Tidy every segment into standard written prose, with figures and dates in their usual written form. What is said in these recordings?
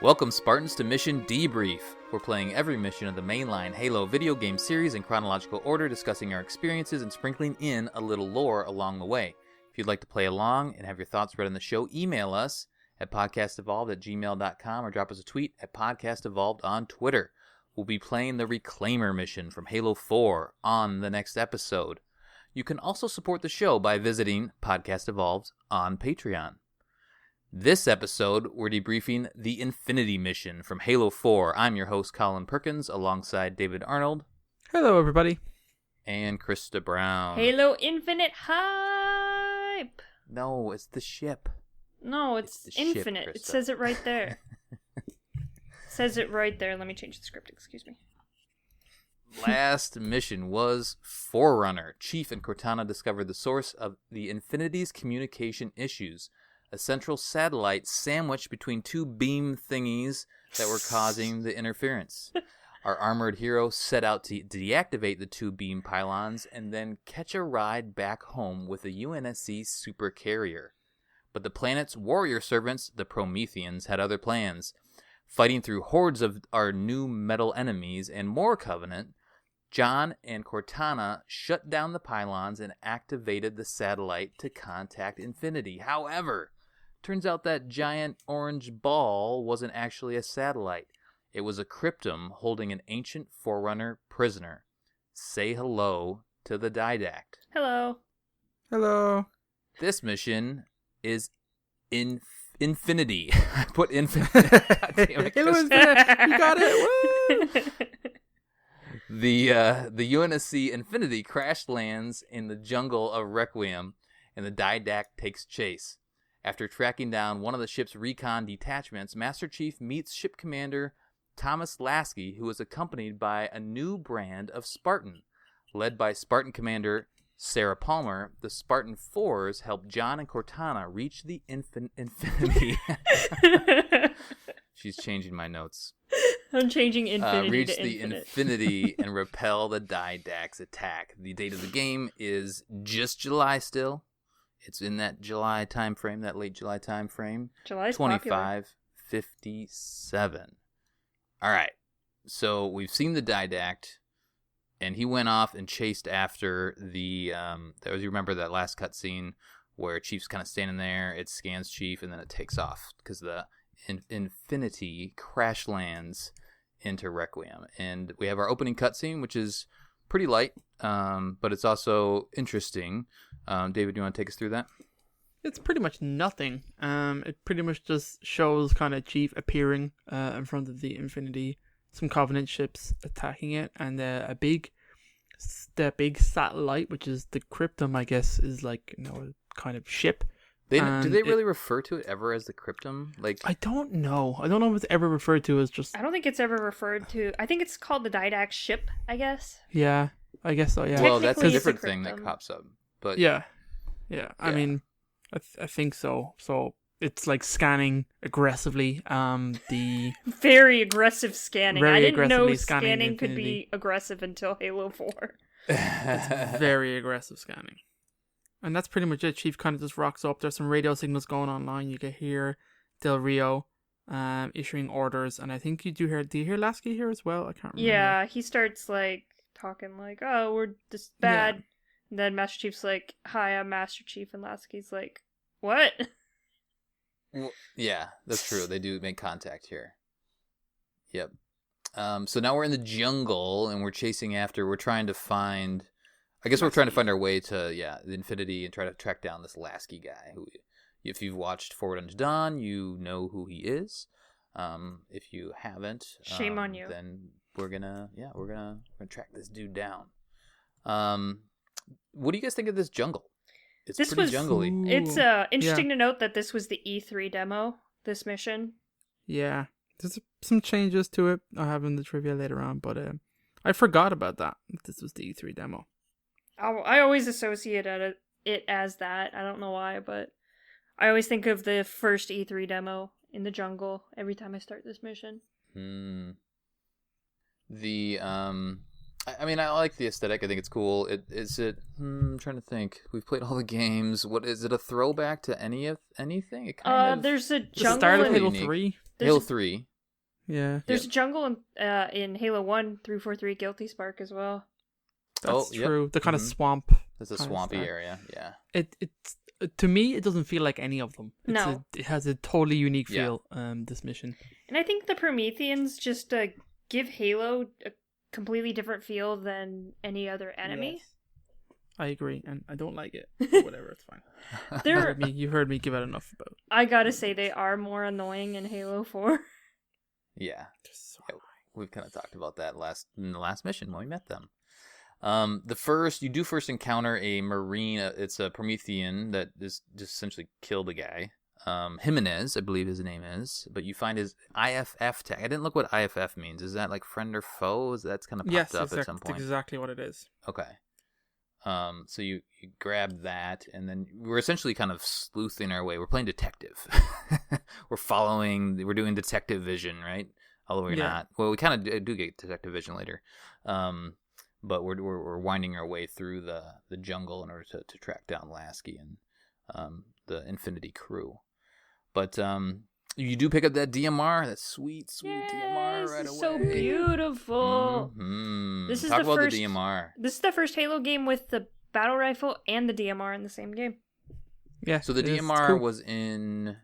Welcome, Spartans, to Mission Debrief. We're playing every mission of the mainline Halo video game series in chronological order, discussing our experiences and sprinkling in a little lore along the way. If you'd like to play along and have your thoughts read on the show, email us at podcastevolved@gmail.com or drop us a tweet at podcastevolved on Twitter. We'll be playing the Reclaimer mission from Halo 4 on the next episode. You can also support the show by visiting Podcast Evolved on Patreon. This episode, we're debriefing the Infinity mission from Halo 4. I'm your host, Colin Perkins, alongside David Arnold. Hello, everybody. And Krysta Brown. Halo Infinite hype! No, it's the ship. No, it's Infinite. Ship, it says it right there. Says it right there. Let me change the script, excuse me. Last mission was Forerunner. Chief and Cortana discovered the source of the Infinity's communication issues. A central satellite sandwiched between two beam thingies that were causing the interference. Our armored hero set out to deactivate the two beam pylons and then catch a ride back home with a UNSC supercarrier. But the planet's warrior servants, the Prometheans, had other plans. Fighting through hordes of our new metal enemies and more Covenant, John and Cortana shut down the pylons and activated the satellite to contact Infinity. However, turns out that giant orange ball wasn't actually a satellite. It was a cryptum holding an ancient Forerunner prisoner. Say hello to the Didact. Hello. Hello. This mission is Infinity. I put Infinity. God damn it, Hello, Infinite. You got it. Woo! The UNSC Infinity crash lands in the jungle of Requiem, and the Didact takes chase. After tracking down one of the ship's recon detachments, Master Chief meets Ship Commander Thomas Lasky, who is accompanied by a new brand of Spartan. Led by Spartan Commander Sarah Palmer, the Spartan 4s help John and Cortana reach the Infinity. She's changing my notes. I'm changing Infinity reach to the Infinite. Infinity and repel the Didact's attack. The date of the game is just July still. It's in that July time frame, that late July time frame. July's 2557. All right. So we've seen the Didact, and he went off and chased after the. You remember that last cutscene where Chief's kind of standing there. It scans Chief, and then it takes off because the Infinity crash lands into Requiem, and we have our opening cutscene, which is pretty light, but it's also interesting. David, do you want to take us through that? It's pretty much nothing. It pretty much just shows kind of Chief appearing in front of the Infinity, some Covenant ships attacking it, and the big satellite, which is the Cryptum, I guess, is like a kind of ship. Do they really refer to it ever as the Cryptum? Like, I don't know. I don't know if it's ever referred to as just. I don't think it's ever referred to. I think it's called the Didact ship, I guess. Yeah, I guess so. Yeah. Well, that's a Technically, different it's a thing that Cryptum. pops up. But Yeah. I mean, I think so. So it's like scanning aggressively. The Very aggressive scanning. Very I didn't know aggressively scanning scanning could Infinity. be aggressive until Halo 4. very aggressive scanning. And that's pretty much it. Chief kind of just rocks up. There's some radio signals going online. You can hear Del Rio issuing orders. And I think do you hear Lasky here as well? I can't remember. Yeah, he starts like talking like, oh, we're just bad. Yeah. And then Master Chief's like, hi, I'm Master Chief. And Lasky's like, what? Well, yeah, that's true. They do make contact here. Yep. So now we're in the jungle, and we're trying to find... I guess we're trying to find our way to, the Infinity and try to track down this Lasky guy, who, if you've watched Forward Unto Dawn, you know who he is. If you haven't... Shame on you. Then we're gonna track this dude down. What do you guys think of this jungle? It's pretty jungly. It's interesting to note that this was the E3 demo, this mission. Yeah. There's some changes to it. I'll have in the trivia later on, but I forgot about that. This was the E3 demo. I always associate it as that. I don't know why, but I always think of the first E3 demo in the jungle every time I start this mission. I mean, I like the aesthetic. I think it's cool. I'm trying to think. We've played all the games. What is it? A throwback to anything? It kind of. There's a The jungle. start of in- Halo Unique. 3. Halo 3. Yeah. There's a jungle in Halo 1 343 Guilty Spark as well. That's yep. true. The kind of Mhm. swamp. It's a kinda swampy style. area, yeah. It's to me, it doesn't feel like any of them. No. It has a totally unique Yeah. feel. This mission. And I think the Prometheans just give Halo a completely different feel than any other enemy. Yes. I agree, and I don't like it. But whatever, it's fine. You heard me give it enough about. I gotta say, they are more annoying in Halo 4. Yeah. Just Yeah, we've kind of talked about that in the last mission when we met them. You do first encounter a Marine. It's a Promethean that just essentially killed a guy. Jimenez, I believe his name is. But you find his IFF tag. I didn't look what IFF means. Is that like friend or foe? That's kind of popped up at some point. That's exactly what it is. Okay. So you grab that, and then we're essentially kind of sleuthing our way. We're playing detective. We're doing detective vision, right? Although we're not. Well, we kind of do get detective vision later. But we're winding our way through the jungle in order to track down Lasky and the Infinity crew. But you do pick up that DMR, that sweet DMR right away. So beautiful. Mm-hmm. This is Talk the about first, the DMR. This is the first Halo game with the battle rifle and the DMR in the same game. Yeah. So the DMR was in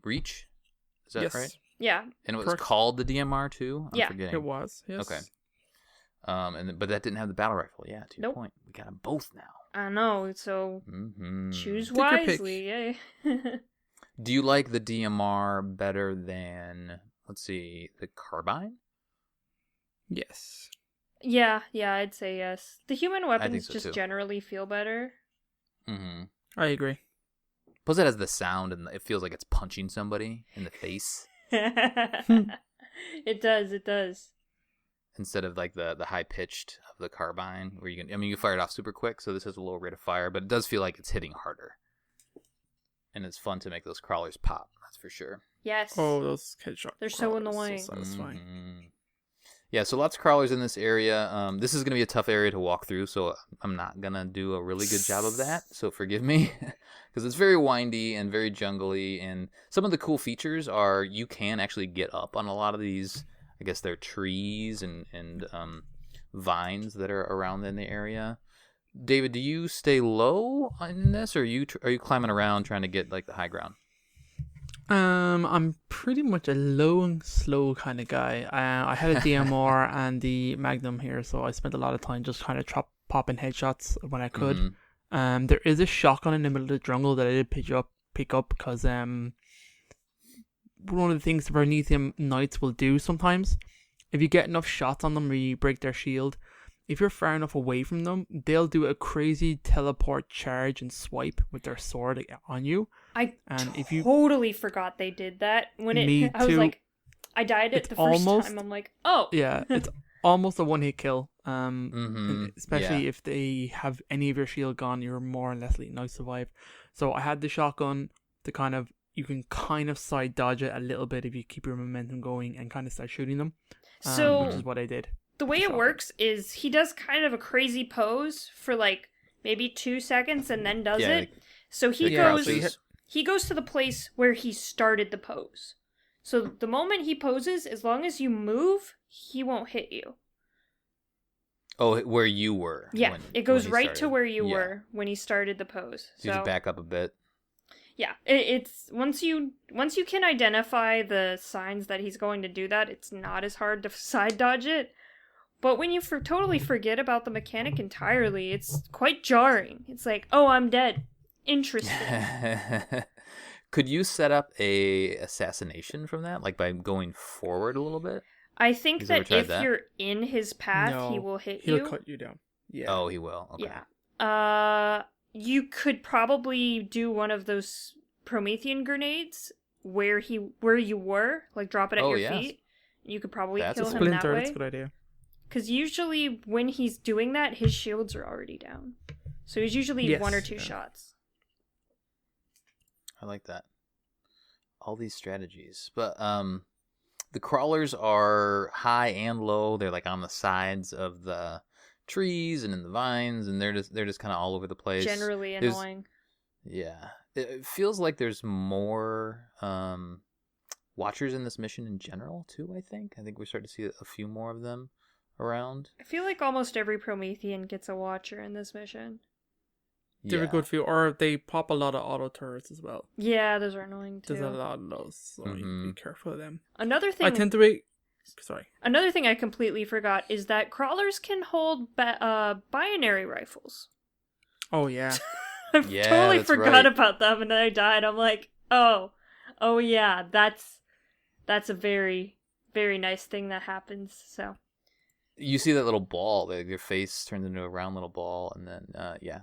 Reach. Is that right? Yeah. And it was Correct. called the DMR too? I'm forgetting. It was. Yes. Okay. But that didn't have the battle rifle. Yeah, to your Nope. point. We got them both now. I know, so choose Take your pick. wisely, yay. Do you like the DMR better than, let's see, the carbine? Yes. Yeah, I'd say yes. The human weapons so just too. generally feel better. Mm-hmm. I agree. Plus it has the sound and it feels like it's punching somebody in the face It does. instead of like the high pitched of the carbine where you fire it off super quick, so this has a low rate of fire, but it does feel like it's hitting harder. And it's fun to make those crawlers pop, that's for sure. Yes. Oh, those headshot. They're so crawlers, annoying. So satisfying. Mm-hmm. Yeah, so lots of crawlers in this area. This is going to be a tough area to walk through, so I'm not going to do a really good job of that, so forgive me. Because it's very windy and very jungly, and some of the cool features are you can actually get up on a lot of these, I guess they're trees and vines that are around in the area. David, do you stay low in this, or are you climbing around trying to get like the high ground? I'm pretty much a low and slow kind of guy. I had a DMR and the Magnum here, so I spent a lot of time just kind of popping headshots when I could. Mm-hmm. There is a shotgun in the middle of the jungle that I did pick up because one of the things the Promethean Knights will do sometimes, if you get enough shots on them where you break their shield, if you're far enough away from them, they'll do a crazy teleport charge and swipe with their sword on you. If you totally forgot they did that when Me I was too. like, I died it the first time. I'm like, oh yeah, it's almost a one-hit kill. Mm-hmm. Especially if they have any of your shield gone, you're more or less now survive. So I had the shotgun to you can kind of side dodge it a little bit if you keep your momentum going and kind of start shooting them. Which is what I did. The way it works is he does kind of a crazy pose for like maybe 2 seconds and then does it. So he goes to the place where he started the pose. So the moment he poses, as long as you move, he won't hit you. Oh, where you were. Yeah, it goes right started. to where you were when he started the pose. So you just back up a bit. Yeah, it's once you can identify the signs that he's going to do that, it's not as hard to side dodge it. But when you totally forget about the mechanic entirely, it's quite jarring. It's like, oh, I'm dead. Interesting. Could you set up a assassination from that, like by going forward a little bit? I think that if that? you're in his path, he will hit you. He'll cut you down. Yeah. Oh, he will. Okay. Yeah. You could probably do one of those Promethean grenades where you were, like drop it at your feet. You could probably kill him that way. That's a good idea. Because usually when he's doing that, his shields are already down. So he's usually 1 or 2 shots. I like that. All these strategies. But the crawlers are high and low. They're like on the sides of the trees and in the vines, and they're just kind of all over the place. Generally annoying. Yeah. It feels like there's more Watchers in this mission in general too. I think we're starting to see a few more of them around. I feel like almost every Promethean gets a Watcher in this mission. They have a good few, or they pop a lot of auto turrets as well. Yeah, those are annoying too. There's a lot of those, so be careful of them. Another thing I tend to be... Sorry. Another thing I completely forgot is that crawlers can hold binary rifles. Oh, yeah. I totally forgot about them, and then I died. I'm like, oh yeah, that's a very, very nice thing that happens, so... You see that little ball, your face turns into a round little ball, and then,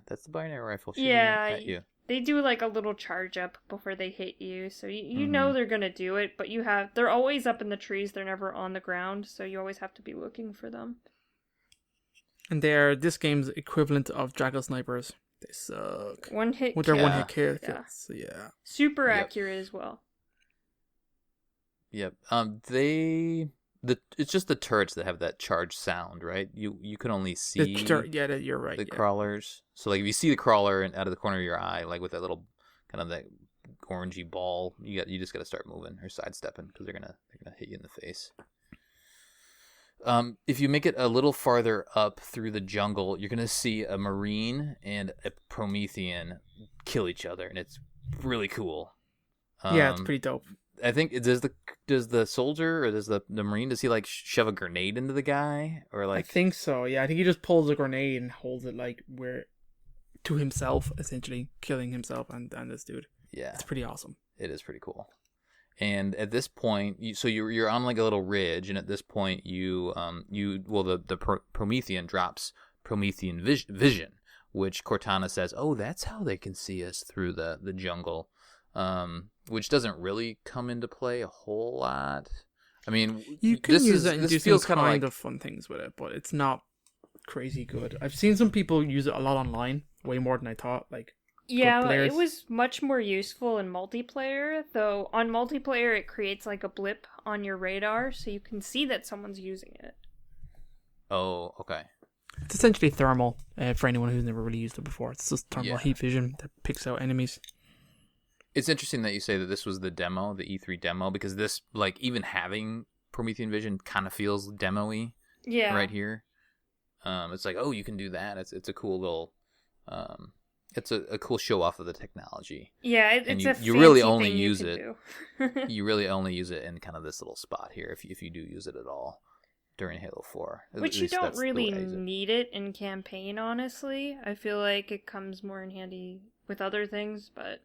that's the binary rifle shooting at you. They do like a little charge up before they hit you, so you know they're gonna do it, but they're always up in the trees, they're never on the ground, so you always have to be looking for them. And they're this game's equivalent of Jackal snipers. They suck. One-hit with their one-hit kills. Yeah. Super accurate as well. Yep. It's just the turrets that have that charged sound, right? You can only see you're right. The crawlers. So like if you see the crawler out of the corner of your eye, like with that little kind of that orangey ball, you just got to start moving or sidestepping because they're gonna hit you in the face. If you make it a little farther up through the jungle, you're gonna see a Marine and a Promethean kill each other, and it's really cool. Yeah, it's pretty dope. I think does the soldier or does the Marine, does he like shove a grenade into the guy or like? I think so. Yeah, I think he just pulls a grenade and holds it like to himself, essentially killing himself and this dude. Yeah, it's pretty awesome. It is pretty cool. And at this point, you're on like a little ridge, and at this point the Promethean drops Promethean vision, which Cortana says, "Oh, that's how they can see us through the jungle." Which doesn't really come into play a whole lot. I mean, you can use it and do some kind of fun things with it, but it's not crazy good. I've seen some people use it a lot online, way more than I thought. It was much more useful in multiplayer, though on multiplayer it creates like a blip on your radar, so you can see that someone's using it. Oh, okay. It's essentially thermal, for anyone who's never really used it before. It's just thermal heat vision that picks out enemies. It's interesting that you say that this was the demo, the E3 demo, because this, like, even having Promethean Vision kind of feels demo-y right here. It's like, oh, you can do that. It's a cool little, it's a cool show off of the technology. Yeah, it's a you really only thing use it. You really only use it in kind of this little spot here, if you do use it at all during Halo 4. Which you don't really need it in campaign, honestly. I feel like it comes more in handy with other things, but...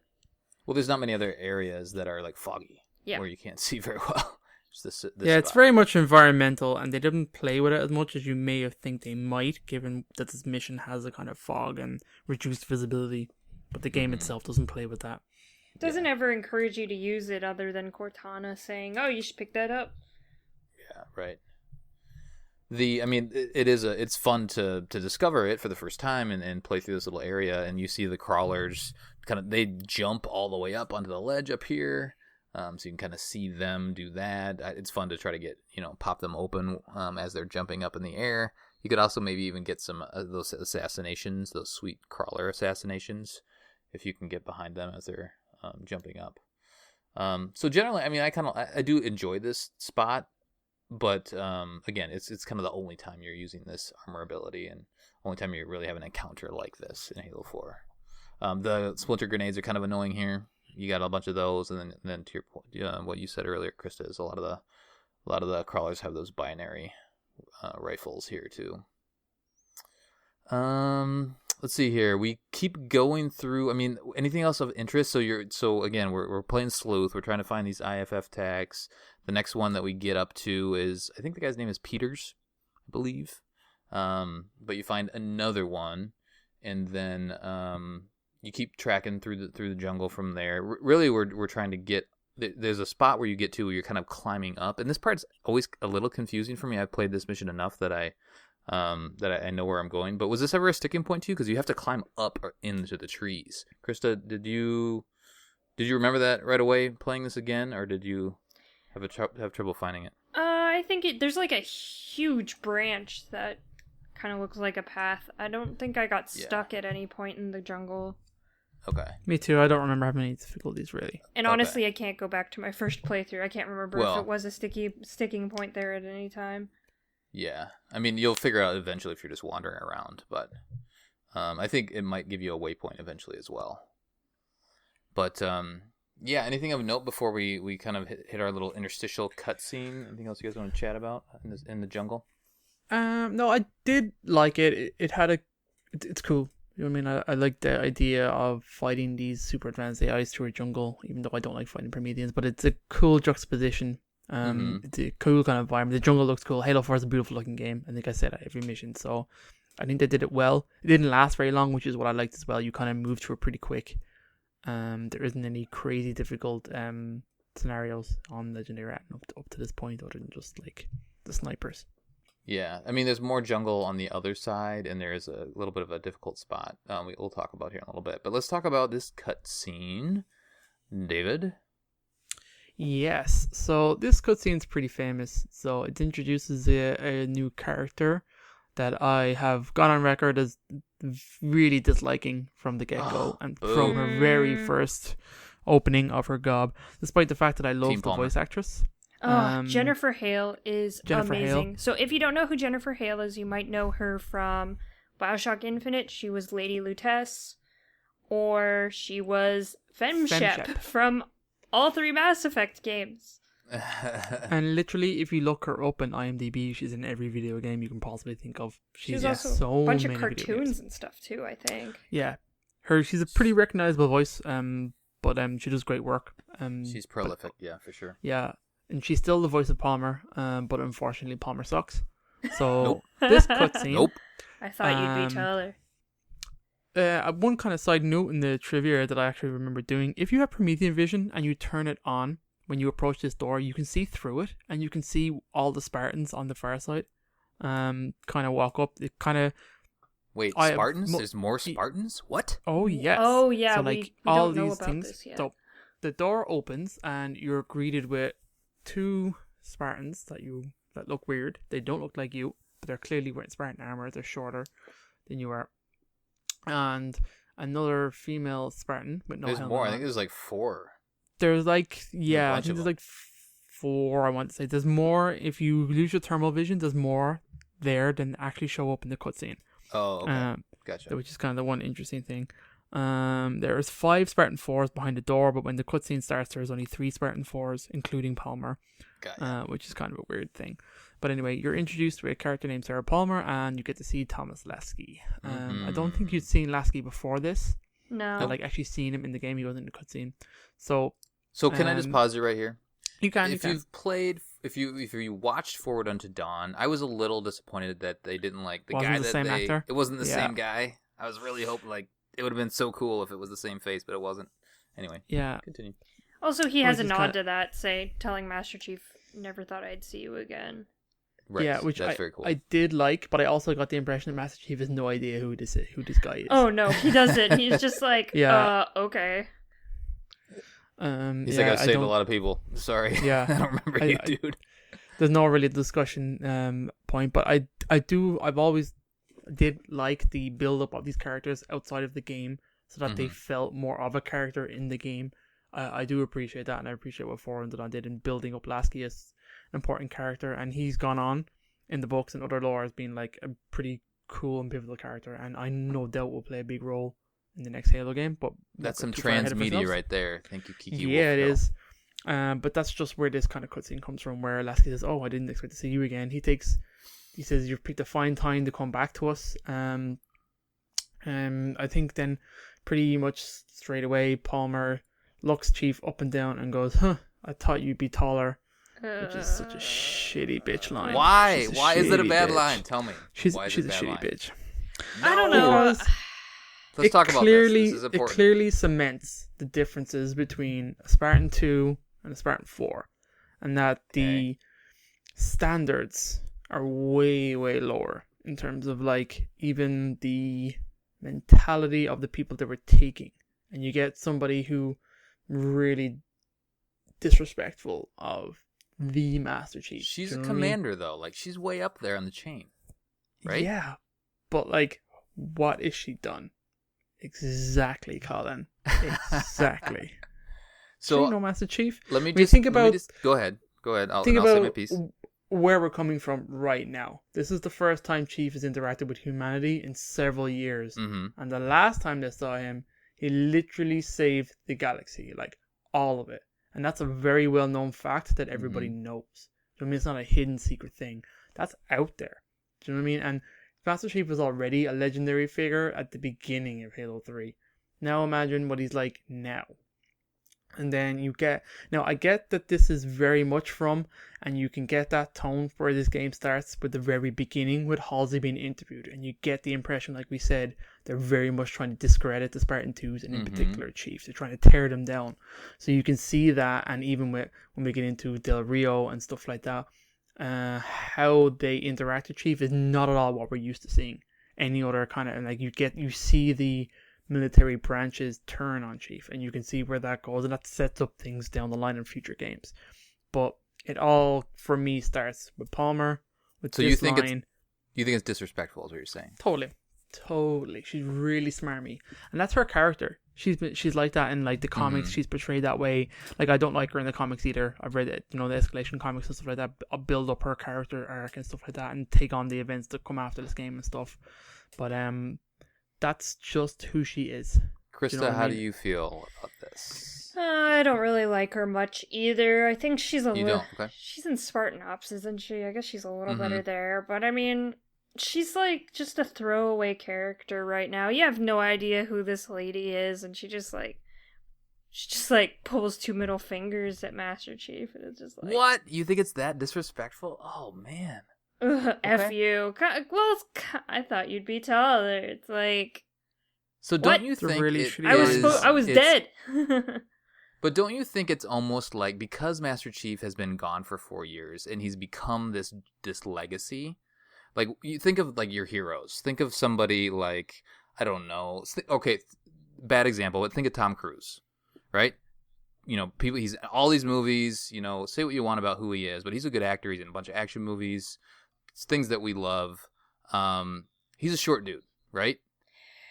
Well, there's not many other areas that are like foggy where you can't see very well. This it's very much environmental, and they didn't play with it as much as you may have think they might, given that this mission has a kind of fog and reduced visibility. But the game itself doesn't play with that. It doesn't ever encourage you to use it other than Cortana saying, "Oh, you should pick that up." Yeah, right. It's fun to discover it for the first time and play through this little area, and you see the crawlers they jump all the way up onto the ledge up here, so you can kind of see them do that. It's fun to try to get pop them open as they're jumping up in the air. You could also maybe even get some of those assassinations, those sweet crawler assassinations, if you can get behind them as they're jumping up. So generally, I mean, I do enjoy this spot. But again, it's kind of the only time you're using this armor ability, and only time you really have an encounter like this in Halo 4. The splinter grenades are kind of annoying here. You got a bunch of those, and then to your point, what you said earlier, Krysta, is a lot of the crawlers have those binary rifles here too. Let's see here. We keep going through. I mean, anything else of interest? So again, we're playing sleuth. We're trying to find these IFF tags. The next one that we get up to is, I think the guy's name is Peters, I believe. But you find another one, and then you keep tracking through the jungle from there. Really, we're trying to get. There's a spot where you get to where you're kind of climbing up, and this part's always a little confusing for me. I've played this mission enough that I know where I'm going. But was this ever a sticking point to you? Because you have to climb up or into the trees. Krysta, did you remember that right away playing this again, or did you have trouble finding it? I think there's like a huge branch that kind of looks like a path. I don't think I got stuck at any point in the jungle. Okay. Me too. I don't remember having any difficulties really. And honestly, I can't go back to my first playthrough. I can't remember if it was a sticking point there at any time. Yeah. I mean, you'll figure out eventually if you're just wandering around, but I think it might give you a waypoint eventually as well. But yeah, anything of note before we kind of hit our little interstitial cutscene? Anything else you guys want to chat about in the jungle? No, I did like it. It's cool. You know what I mean? I like the idea of fighting these super advanced AIs through a jungle, even though I don't like fighting Prometheans, but it's a cool juxtaposition. It's a cool kind of environment. The jungle looks cool. Halo 4 is a beautiful looking game. I think I said that every mission, so I think they did it well. It didn't last very long, which is what I liked as well. You kind of move through it pretty quick. There isn't any crazy difficult scenarios on Legendary up to this point, other than just like the snipers. Yeah, I mean, there's more jungle on the other side, and there's a little bit of a difficult spot we'll talk about here in a little bit. But let's talk about this cutscene. David? Yes, so this cutscene's pretty famous. So it introduces a new character that I have gone on record as really disliking from the get-go, and from her very first opening of her gob, despite the fact that I love the voice actress. Jennifer Hale is amazing. So if you don't know who Jennifer Hale is, you might know her from Bioshock Infinite. She was Lady Lutece, or she was Femshep from all 3 Mass Effect games. And literally, if you look her up on IMDb, she's in every video game you can possibly think of. She's also so a bunch many of cartoons and stuff too, I think. Yeah, she's a pretty recognizable voice. But she does great work. She's prolific, yeah, for sure. Yeah. And she's still the voice of Palmer, but unfortunately Palmer sucks. So this cutscene... Nope. I thought you'd be taller. One kind of side note in the trivia that I actually remember doing, if you have Promethean vision and you turn it on when you approach this door, you can see through it, and you can see all the Spartans on the far side kind of walk up. It kind of... Wait, Spartans? There's more Spartans? What? Oh, yes. Oh, yeah, so, we all don't know these about things. This yet. So the door opens, and you're greeted with 2 Spartans that look weird. They don't look like you, but they're clearly wearing Spartan armor. They're shorter than you are, and another female Spartan with no helmet. There's more. I think there's like 4. There's like I think there's like 4. I want to say there's more. If you lose your thermal vision, there's more there than actually show up in the cutscene. Oh, okay. Gotcha. Which is kind of the one interesting thing. There's 5 Spartan 4s behind the door, but when the cutscene starts, there's only 3 Spartan 4s, including Palmer, which is kind of a weird thing. But anyway, you're introduced to a character named Sarah Palmer, and you get to see Thomas Lasky. I don't think you'd seen Lasky before this. No. I'd actually seen him in the game. He wasn't in the cutscene. So can I just pause you right here? You can. If you watched Forward Unto Dawn, I was a little disappointed that they didn't like the wasn't guy the that same they. actor? It wasn't the same guy. I was really hoping it would have been so cool if it was the same face, but it wasn't. Anyway. Yeah. Continue. Also, he has a nod to that, telling Master Chief, "Never thought I'd see you again." Right. Yeah, which that's very cool. I did like, but I also got the impression that Master Chief has no idea who this guy is. Oh no, he doesn't. He's just like, okay. He's like, I've saved a lot of people. Sorry. Yeah. I don't remember you, dude. There's no really discussion point, but I've always did like the build up of these characters outside of the game, so that they felt more of a character in the game. I do appreciate that, and I appreciate what Forward did in building up Lasky as an important character, and he's gone on in the books and other lore as being like a pretty cool and pivotal character, and I no doubt will play a big role in the next Halo game. But that's some transmedia right there. Thank you, Kiki. Yeah, it is. But that's just where this kind of cutscene comes from, where Lasky says, "Oh, I didn't expect to see you again." He says, "You've picked a fine time to come back to us." I think then pretty much straight away, Palmer looks Chief up and down and goes, "Huh, I thought you'd be taller." Which is such a shitty bitch line. Why? Why is it a bad line? Tell me. She's a shitty bitch. No. I don't know. Let's talk about this. This is important. It clearly cements the differences between a Spartan 2 and a Spartan 4. And that the standards are way, way lower in terms of like even the mentality of the people that were taking. And you get somebody who really disrespectful of the Master Chief. She's a commander though. Like she's way up there on the chain. Right? Yeah. But like what is she done? Exactly, Colin. Exactly. So, no, Master Chief. Let me go ahead. I'll say my piece. Where we're coming from right now. This is the first time Chief has interacted with humanity in several years. Mm-hmm. And the last time they saw him, he literally saved the galaxy. Like, all of it. And that's a very well-known fact that everybody knows. Do you know what I mean? It's not a hidden secret thing. That's out there. Do you know what I mean? And Master Chief was already a legendary figure at the beginning of Halo 3. Now imagine what he's like now. And then I get that this is very much from, and you can get that tone where this game starts with the very beginning with Halsey being interviewed, and you get the impression, like we said, they're very much trying to discredit the Spartan 2s, and in particular Chiefs. They're trying to tear them down. So you can see that, and even when we get into Del Rio and stuff like that, how they interact with Chief is not at all what we're used to seeing. Any other kind of, like, you see the military branches turn on Chief, and you can see where that goes, and that sets up things down the line in future games. But it all, for me, starts with Palmer, with so this you think line. You think it's disrespectful, is what you're saying? Totally. She's really smarmy, and that's her character. She's like that in, like, the comics. She's portrayed that way. Like, I don't like her in the comics either. I've read it, the Escalation comics and stuff like that. I'll build up her character arc and stuff like that, and take on the events that come after this game and stuff. But that's just who she is. Krysta, how do you feel about this? I don't really like her much either. I think she's she's in Spartan Ops, isn't she? I guess she's a little better there. But I mean, she's like just a throwaway character right now. You have no idea who this lady is, and she just pulls two middle fingers at Master Chief, and it's just like, what? You think it's that disrespectful? Oh man. Okay. F you. Well, I thought you'd be taller. It's like, so don't you think really I was dead. But don't you think it's almost like, because Master Chief has been gone for 4 years and he's become this legacy? Like, you think of, like, your heroes. Think of somebody like, I don't know. Okay, bad example, but think of Tom Cruise, right? People, he's in all these movies, say what you want about who he is, but he's a good actor. He's in a bunch of action movies. It's things that we love. He's a short dude, right?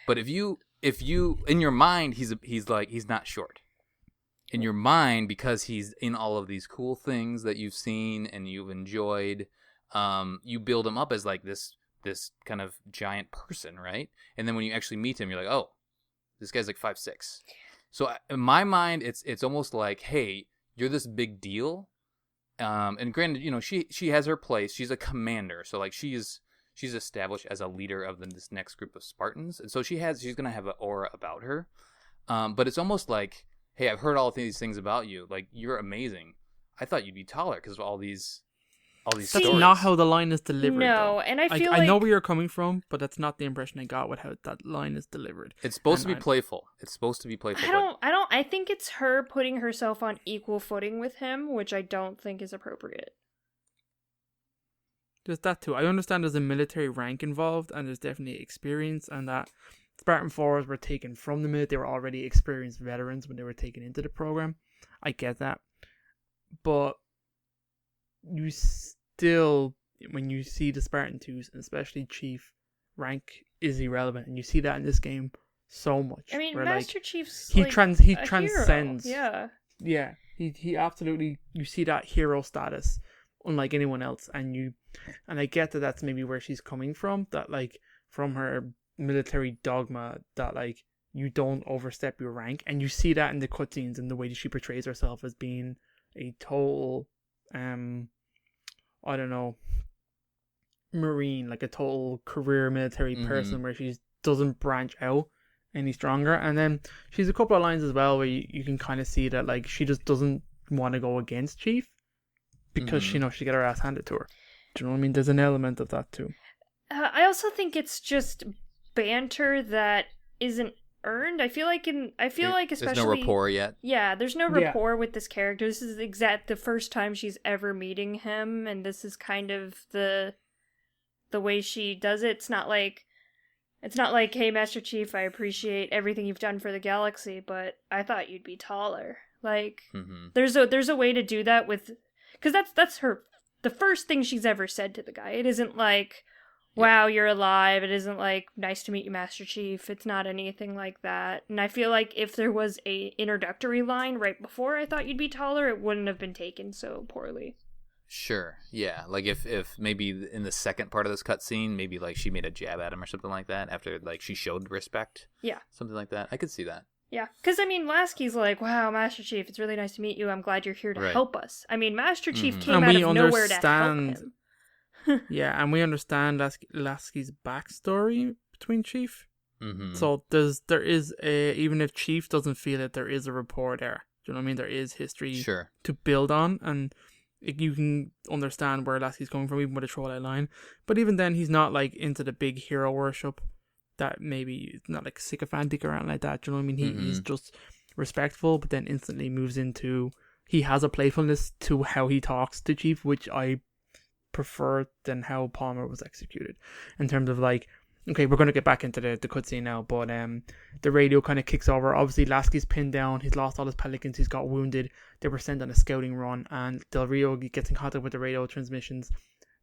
But if you in your mind, he's not short. In your mind, because he's in all of these cool things that you've seen and you've enjoyed, you build him up as like this kind of giant person, right? And then when you actually meet him, you're like, oh, this guy's like 5'6". So in my mind, it's almost like, hey, you're this big deal. And granted, she has her place. She's a commander, so like she's established as a leader of this next group of Spartans, and so she's gonna have an aura about her. But it's almost like, hey, I've heard all of these things about you. Like, you're amazing. I thought you'd be taller because of all these That's stories. not how the line is delivered. No, though. and I know where you're coming from, but that's not the impression I got with how that line is delivered. It's supposed to be playful. I think it's her putting herself on equal footing with him, which I don't think is appropriate. There's that too. I understand there's a military rank involved, and there's definitely experience, and that Spartan 4s were taken from the military. They were already experienced veterans when they were taken into the program. I get that. But you still, when you see the Spartan 2s, and especially Chief, rank is irrelevant, and you see that in this game so much. I mean, Master Chief's he transcends. Hero. Yeah. He absolutely, you see that hero status unlike anyone else, and I get that that's maybe where she's coming from, that like from her military dogma that like you don't overstep your rank, and you see that in the cutscenes and the way that she portrays herself as being a total I don't know, Marine, like a total career military person where she doesn't branch out any stronger. And then she's a couple of lines as well where you can kind of see that like she just doesn't want to go against Chief because she knows she got her ass handed to her. Do you know what I mean? There's an element of that too. I also think it's just banter that isn't earned. I feel like especially there's no rapport yet. Yeah, there's no rapport with this character. This is the first time she's ever meeting him, and this is kind of the way she does it. It's not like, hey, Master Chief, I appreciate everything you've done for the galaxy, but I thought you'd be taller. Like, there's a way to do that with, because that's the first thing she's ever said to the guy. It isn't like, wow, you're alive. It isn't like, nice to meet you, Master Chief. It's not anything like that. And I feel like if there was a introductory line right before I thought you'd be taller, it wouldn't have been taken so poorly. Sure, yeah. Like if maybe in the second part of this cutscene, maybe like she made a jab at him or something like that after like she showed respect. Yeah. Something like that. I could see that. Yeah, because, I mean, Lasky's like, wow, Master Chief, it's really nice to meet you. I'm glad you're here to help us. I mean, Master Chief came out of nowhere to help him. Yeah, and we understand Lasky's backstory between Chief. Mm-hmm. So there is even if Chief doesn't feel it, there is a rapport there. Do you know what I mean? There is history to build on, and you can understand where Lasky's coming from, even with a trolley line. But even then, he's not like into the big hero worship. That maybe not like sycophantic or anything like that. Do you know what I mean? He's just respectful, but then instantly moves into, he has a playfulness to how he talks to Chief, which I prefer than how Palmer was executed. In terms of like, okay, we're going to get back into the cutscene now, but the radio kind of kicks over. Obviously, Lasky's pinned down. He's lost all his pelicans. He's got wounded. They were sent on a scouting run, and Del Rio gets in contact with the radio transmissions.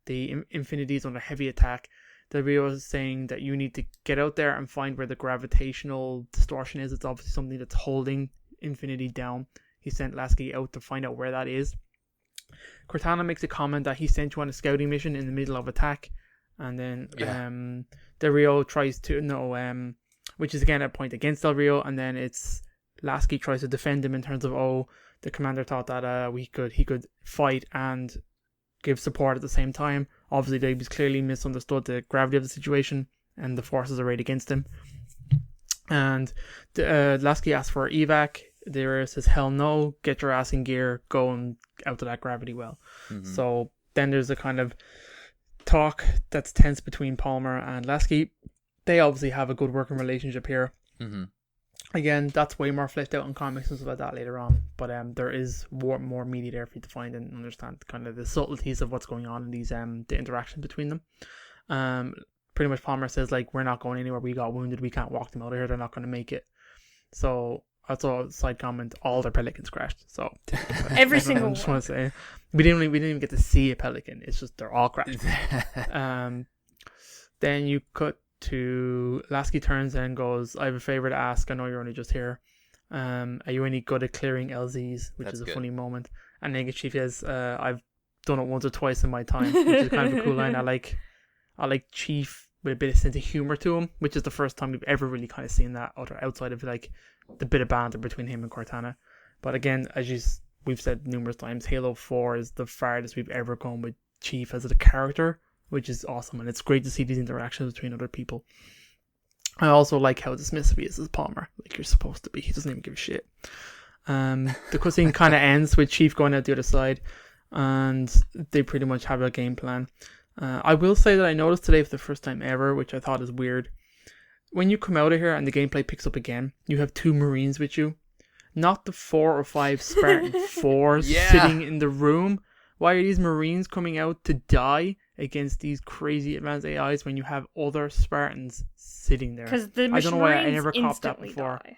The Infinity is under heavy attack. Del Rio is saying that you need to get out there and find where the gravitational distortion is. It's obviously something that's holding Infinity down. He sent Lasky out to find out where that is. Cortana makes a comment that he sent you on a scouting mission in the middle of attack. And then Del Rio tries to, which is again a point against Del Rio. And then it's Lasky tries to defend him in terms of, the commander thought that he could fight and give support at the same time. Obviously, they clearly misunderstood the gravity of the situation, and the forces arrayed against him. And Lasky asks for evac. There says, hell no, get your ass in gear, go and out of that gravity well. Mm-hmm. So then there's a kind of talk that's tense between Palmer and Lasky. They obviously have a good working relationship here. Mm-hmm. Again, that's way more fleshed out in comics and stuff like that later on. But there is more media there for you to find and understand kind of the subtleties of what's going on in these the interaction between them. Pretty much Palmer says, like, we're not going anywhere. We got wounded. We can't walk them out of here. They're not going to make it. So that's a side comment. All their pelicans crashed. So every single one. I just want to say we didn't even get to see a pelican. It's just they're all crashed. Then you cut to Lasky turns and goes, I have a favor to ask. I know you're only just here. Are you any good at clearing LZs? Which is a funny moment. And then Chief says, I've done it once or twice in my time, which is kind of a cool line. I like Chief with a bit of sense of humor to him, which is the first time we've ever really kind of seen that outside of like the bit of banter between him and Cortana. But again, as we've said numerous times, Halo 4 is the farthest we've ever gone with Chief as a character, which is awesome, and it's great to see these interactions between other people. I also like how dismissive he is as Palmer, like you're supposed to be. He doesn't even give a shit. The cutscene kind of ends with Chief going out the other side, and they pretty much have a game plan. I will say that I noticed today for the first time ever, which I thought is weird. When you come out of here and the gameplay picks up again, you have 2 Marines with you, not the 4 or 5 Spartan 4s sitting in the room. Why are these Marines coming out to die against these crazy advanced AIs when you have other Spartans sitting there? Because the I don't know why I never copped that instantly before. die.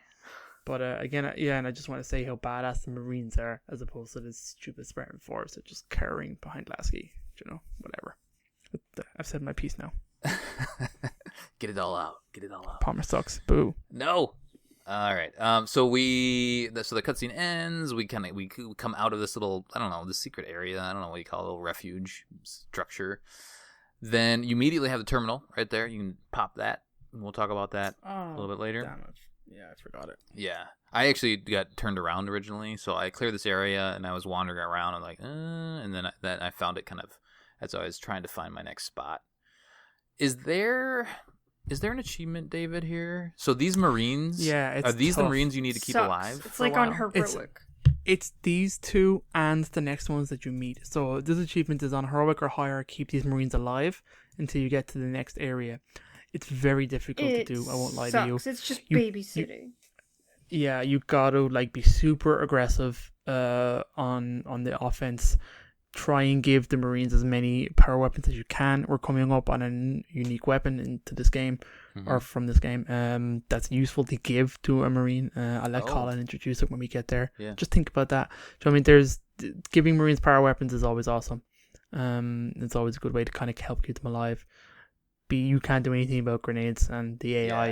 But again, and I just want to say how badass the Marines are, as opposed to the stupid Spartan 4s that just cowering behind Lasky. You know, whatever. I've said my piece now. Get it all out. Palmer sucks. Boo. No. All right. So the cutscene ends. We come out of this little, I don't know, this secret area. I don't know what you call it, a little refuge structure. Then you immediately have the terminal right there. You can pop that, and we'll talk about that a little bit later. Damn it. Yeah, I forgot it. Yeah, I actually got turned around originally, so I cleared this area and I was wandering around and like, and then I found it kind of as I was trying to find my next spot. Is there an achievement, David, here? So these Marines, are these tough. the Marines you need to keep alive? It's like on heroic. It's these 2 and the next ones that you meet. So this achievement is on heroic or higher. Keep these Marines alive until you get to the next area. It's very difficult to do. I won't lie to you. It's just babysitting. You gotta like be super aggressive on the offense. Try and give the Marines as many power weapons as you can. We're coming up on a unique weapon into this game, or from this game, that's useful to give to a Marine. I'll let Colin introduce it when we get there. Yeah. Just think about that. So, I mean, giving Marines power weapons is always awesome. It's always a good way to kind of help keep them alive. you can't do anything about grenades, and the AI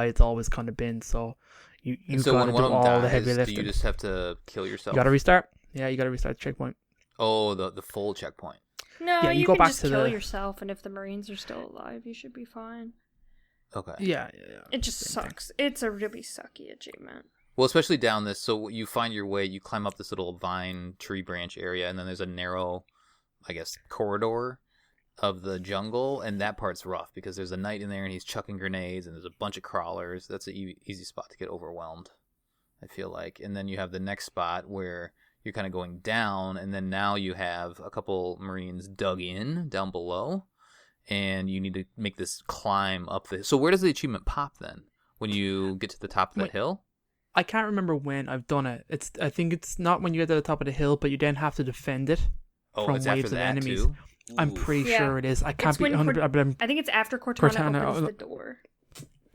it's always kind of been, so you so gotta when do one all of them the heavy dies, lifting. do you just have to kill yourself? You gotta restart. Yeah, you gotta restart the checkpoint. Oh, the full checkpoint. No, Yeah, you go can back just to kill yourself, and if the Marines are still alive, you should be fine. Okay. Yeah. It just sucks. It's a really sucky achievement. Well, especially down this, so you find your way, you climb up this little vine tree branch area, and then there's a narrow, I guess, corridor of the jungle, and that part's rough because there's a knight in there and he's chucking grenades, and there's a bunch of crawlers. That's an easy spot to get overwhelmed, I feel like. And then you have the next spot where you're kind of going down, and then now you have a couple Marines dug in down below, and you need to make this climb up the... So where does the achievement pop then? When you get to the top of that hill? I can't remember when I've done it. I think it's not when you get to the top of the hill, but you then have to defend it from it's waves after of that enemies. too? I'm pretty sure it is. I can't be 100%, but I think it's after Cortana opens the door.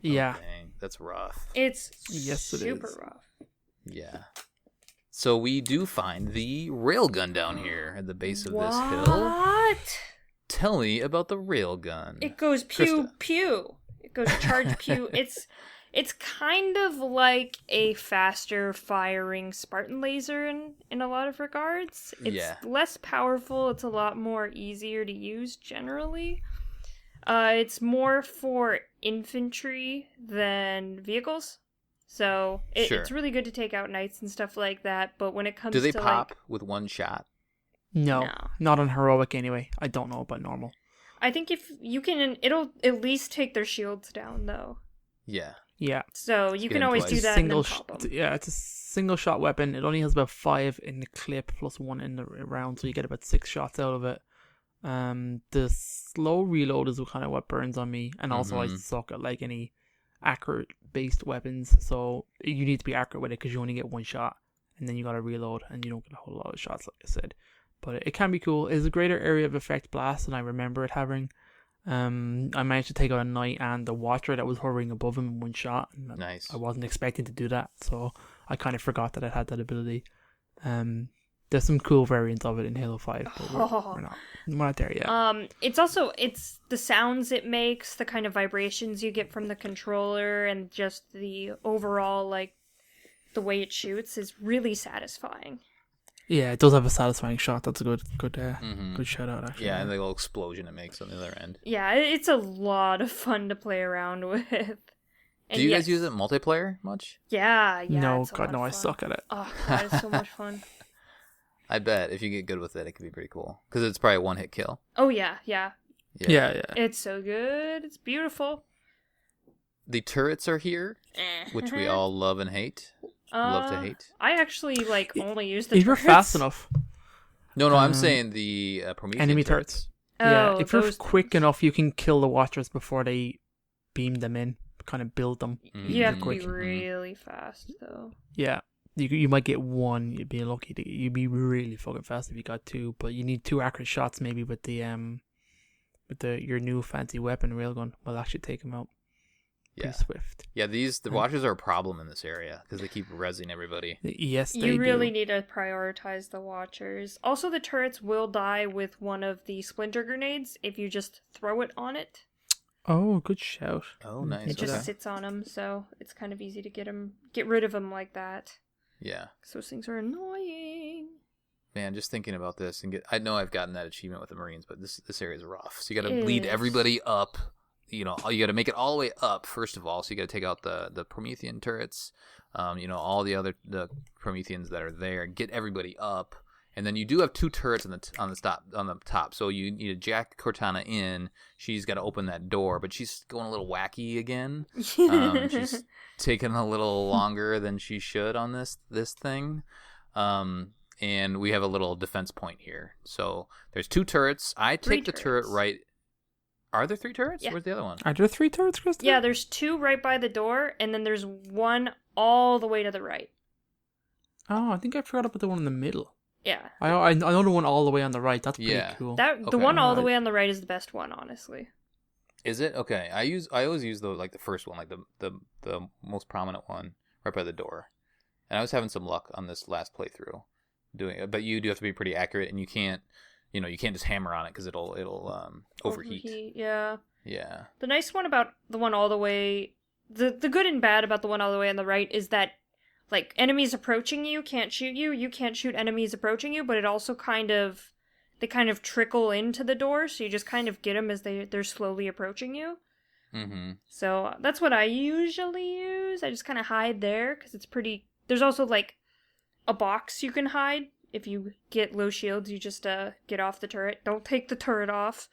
Yeah. Dang, that's rough. It's Yes, it super is. rough. Yeah. So we do find the railgun down here at the base of this hill. What? Tell me about the railgun. It goes pew Krysta. pew. It goes charge pew. It's kind of like a faster firing Spartan laser in a lot of regards. It's less powerful. It's a lot more easier to use generally. It's more for infantry than vehicles. So it's really good to take out knights and stuff like that. But when it comes to do they pop with one shot? No, not on heroic anyway. I don't know about normal. I think if you can, it'll at least take their shields down though. Yeah. Yeah. So you can always do that and then pop them. Yeah, it's a single shot weapon. It only has about 5 in the clip plus 1 in the round, so you get about 6 shots out of it. The slow reload is kind of what burns on me, and also I suck at like any accurate based weapons, so you need to be accurate with it because you only get 1 shot, and then you gotta reload, and you don't get a whole lot of shots, like I said. But it can be cool. It's a greater area of effect blast than I remember it having. I managed to take out a knight and the watcher that was hovering above him in 1 shot. Nice. I wasn't expecting to do that, so I kind of forgot that it had that ability. There's some cool variants of it in Halo 5, but we're not there yet. It's the sounds it makes, the kind of vibrations you get from the controller, and just the overall, like, the way it shoots is really satisfying. Yeah, it does have a satisfying shot. That's a good shout out, actually. Yeah, and the little explosion it makes on the other end. Yeah, it's a lot of fun to play around with. And do you guys use it multiplayer much? Yeah. No, God, no, I suck at it. Oh, God, it's so much fun. I bet if you get good with it, it could be pretty cool. Because it's probably a one-hit kill. Oh, yeah. Yeah. It's so good. It's beautiful. The turrets are here, which we all love and hate. Love to hate. I actually only use the turrets. If you're fast enough. No, I'm saying the Promethean enemy turrets. Yeah, if you're quick enough, you can kill the watchers before they beam them in. Kind of build them. You have to be really fast, though. Yeah, you might get 1. You'd be lucky. You'd be really fucking fast if you got 2. But you need 2 accurate shots, maybe with your new fancy weapon railgun. Will actually take them out. Yeah. Pretty swift. Yeah, the watchers are a problem in this area because they keep rezzing everybody. Yes, they do. You really need to prioritize the watchers. Also, the turrets will die with one of the splinter grenades if you just throw it on it. Oh, good shout. Oh, nice. It just sits on them, so it's kind of easy to get rid of them like that. Yeah. Because those things are annoying. Man, just thinking about this, I know I've gotten that achievement with the Marines, but this area is rough. So you got to lead everybody up. You got to make it all the way up first of all. So you got to take out the Promethean turrets, all the Prometheans that are there. Get everybody up, and then you do have 2 turrets on the top. So you need to jack Cortana in. She's got to open that door, but she's going a little wacky again. She's taking a little longer than she should on this thing. And we have a little defense point here. So there's 2 turrets. I take the turret right. Are there 3 turrets? Yeah. Where's the other one? Are there 3 turrets, Krysta? Yeah, there's 2 right by the door, and then there's 1 all the way to the right. Oh, I think I forgot about the one in the middle. Yeah. I know the one all the way on the right. That's pretty cool. The one all the way on the right is the best one, honestly. Is it? Okay. I always use the first one, like the most prominent one right by the door. And I was having some luck on this last playthrough doing it, but you do have to be pretty accurate, and you can't you can't just hammer on it because it'll overheat. Yeah. Yeah. The nice one about the one all the way, the good and bad about the one all the way on the right is that, like, enemies approaching you can't shoot you. You can't shoot enemies approaching you, but it also they kind of trickle into the door, so you just kind of get them as they're slowly approaching you. Mm-hmm. So that's what I usually use. I just kind of hide there because it's pretty. There's also like a box you can hide. If you get low shields, you just get off the turret. Don't take the turret off,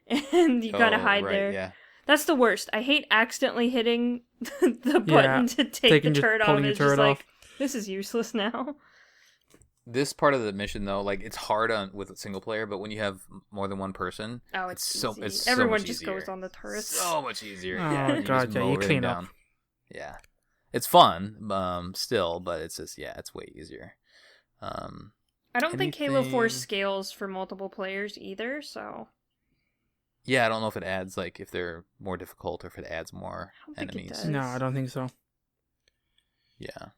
and you kind of hide there. Yeah. That's the worst. I hate accidentally hitting the button to take the turret off. It's just like, this is useless now. This part of the mission, though, like, it's hard with a single player, but when you have more than one person, it's easy. It's everyone so much just easier. goes on the turrets. So much easier. Oh, yeah, God, you clean up. Yeah. It's fun, still, but it's just, it's way easier. I don't think Halo 4 scales for multiple players either, so... Yeah, I don't know if it adds, like, if they're more difficult or if it adds more enemies. No, I don't think so. Yeah.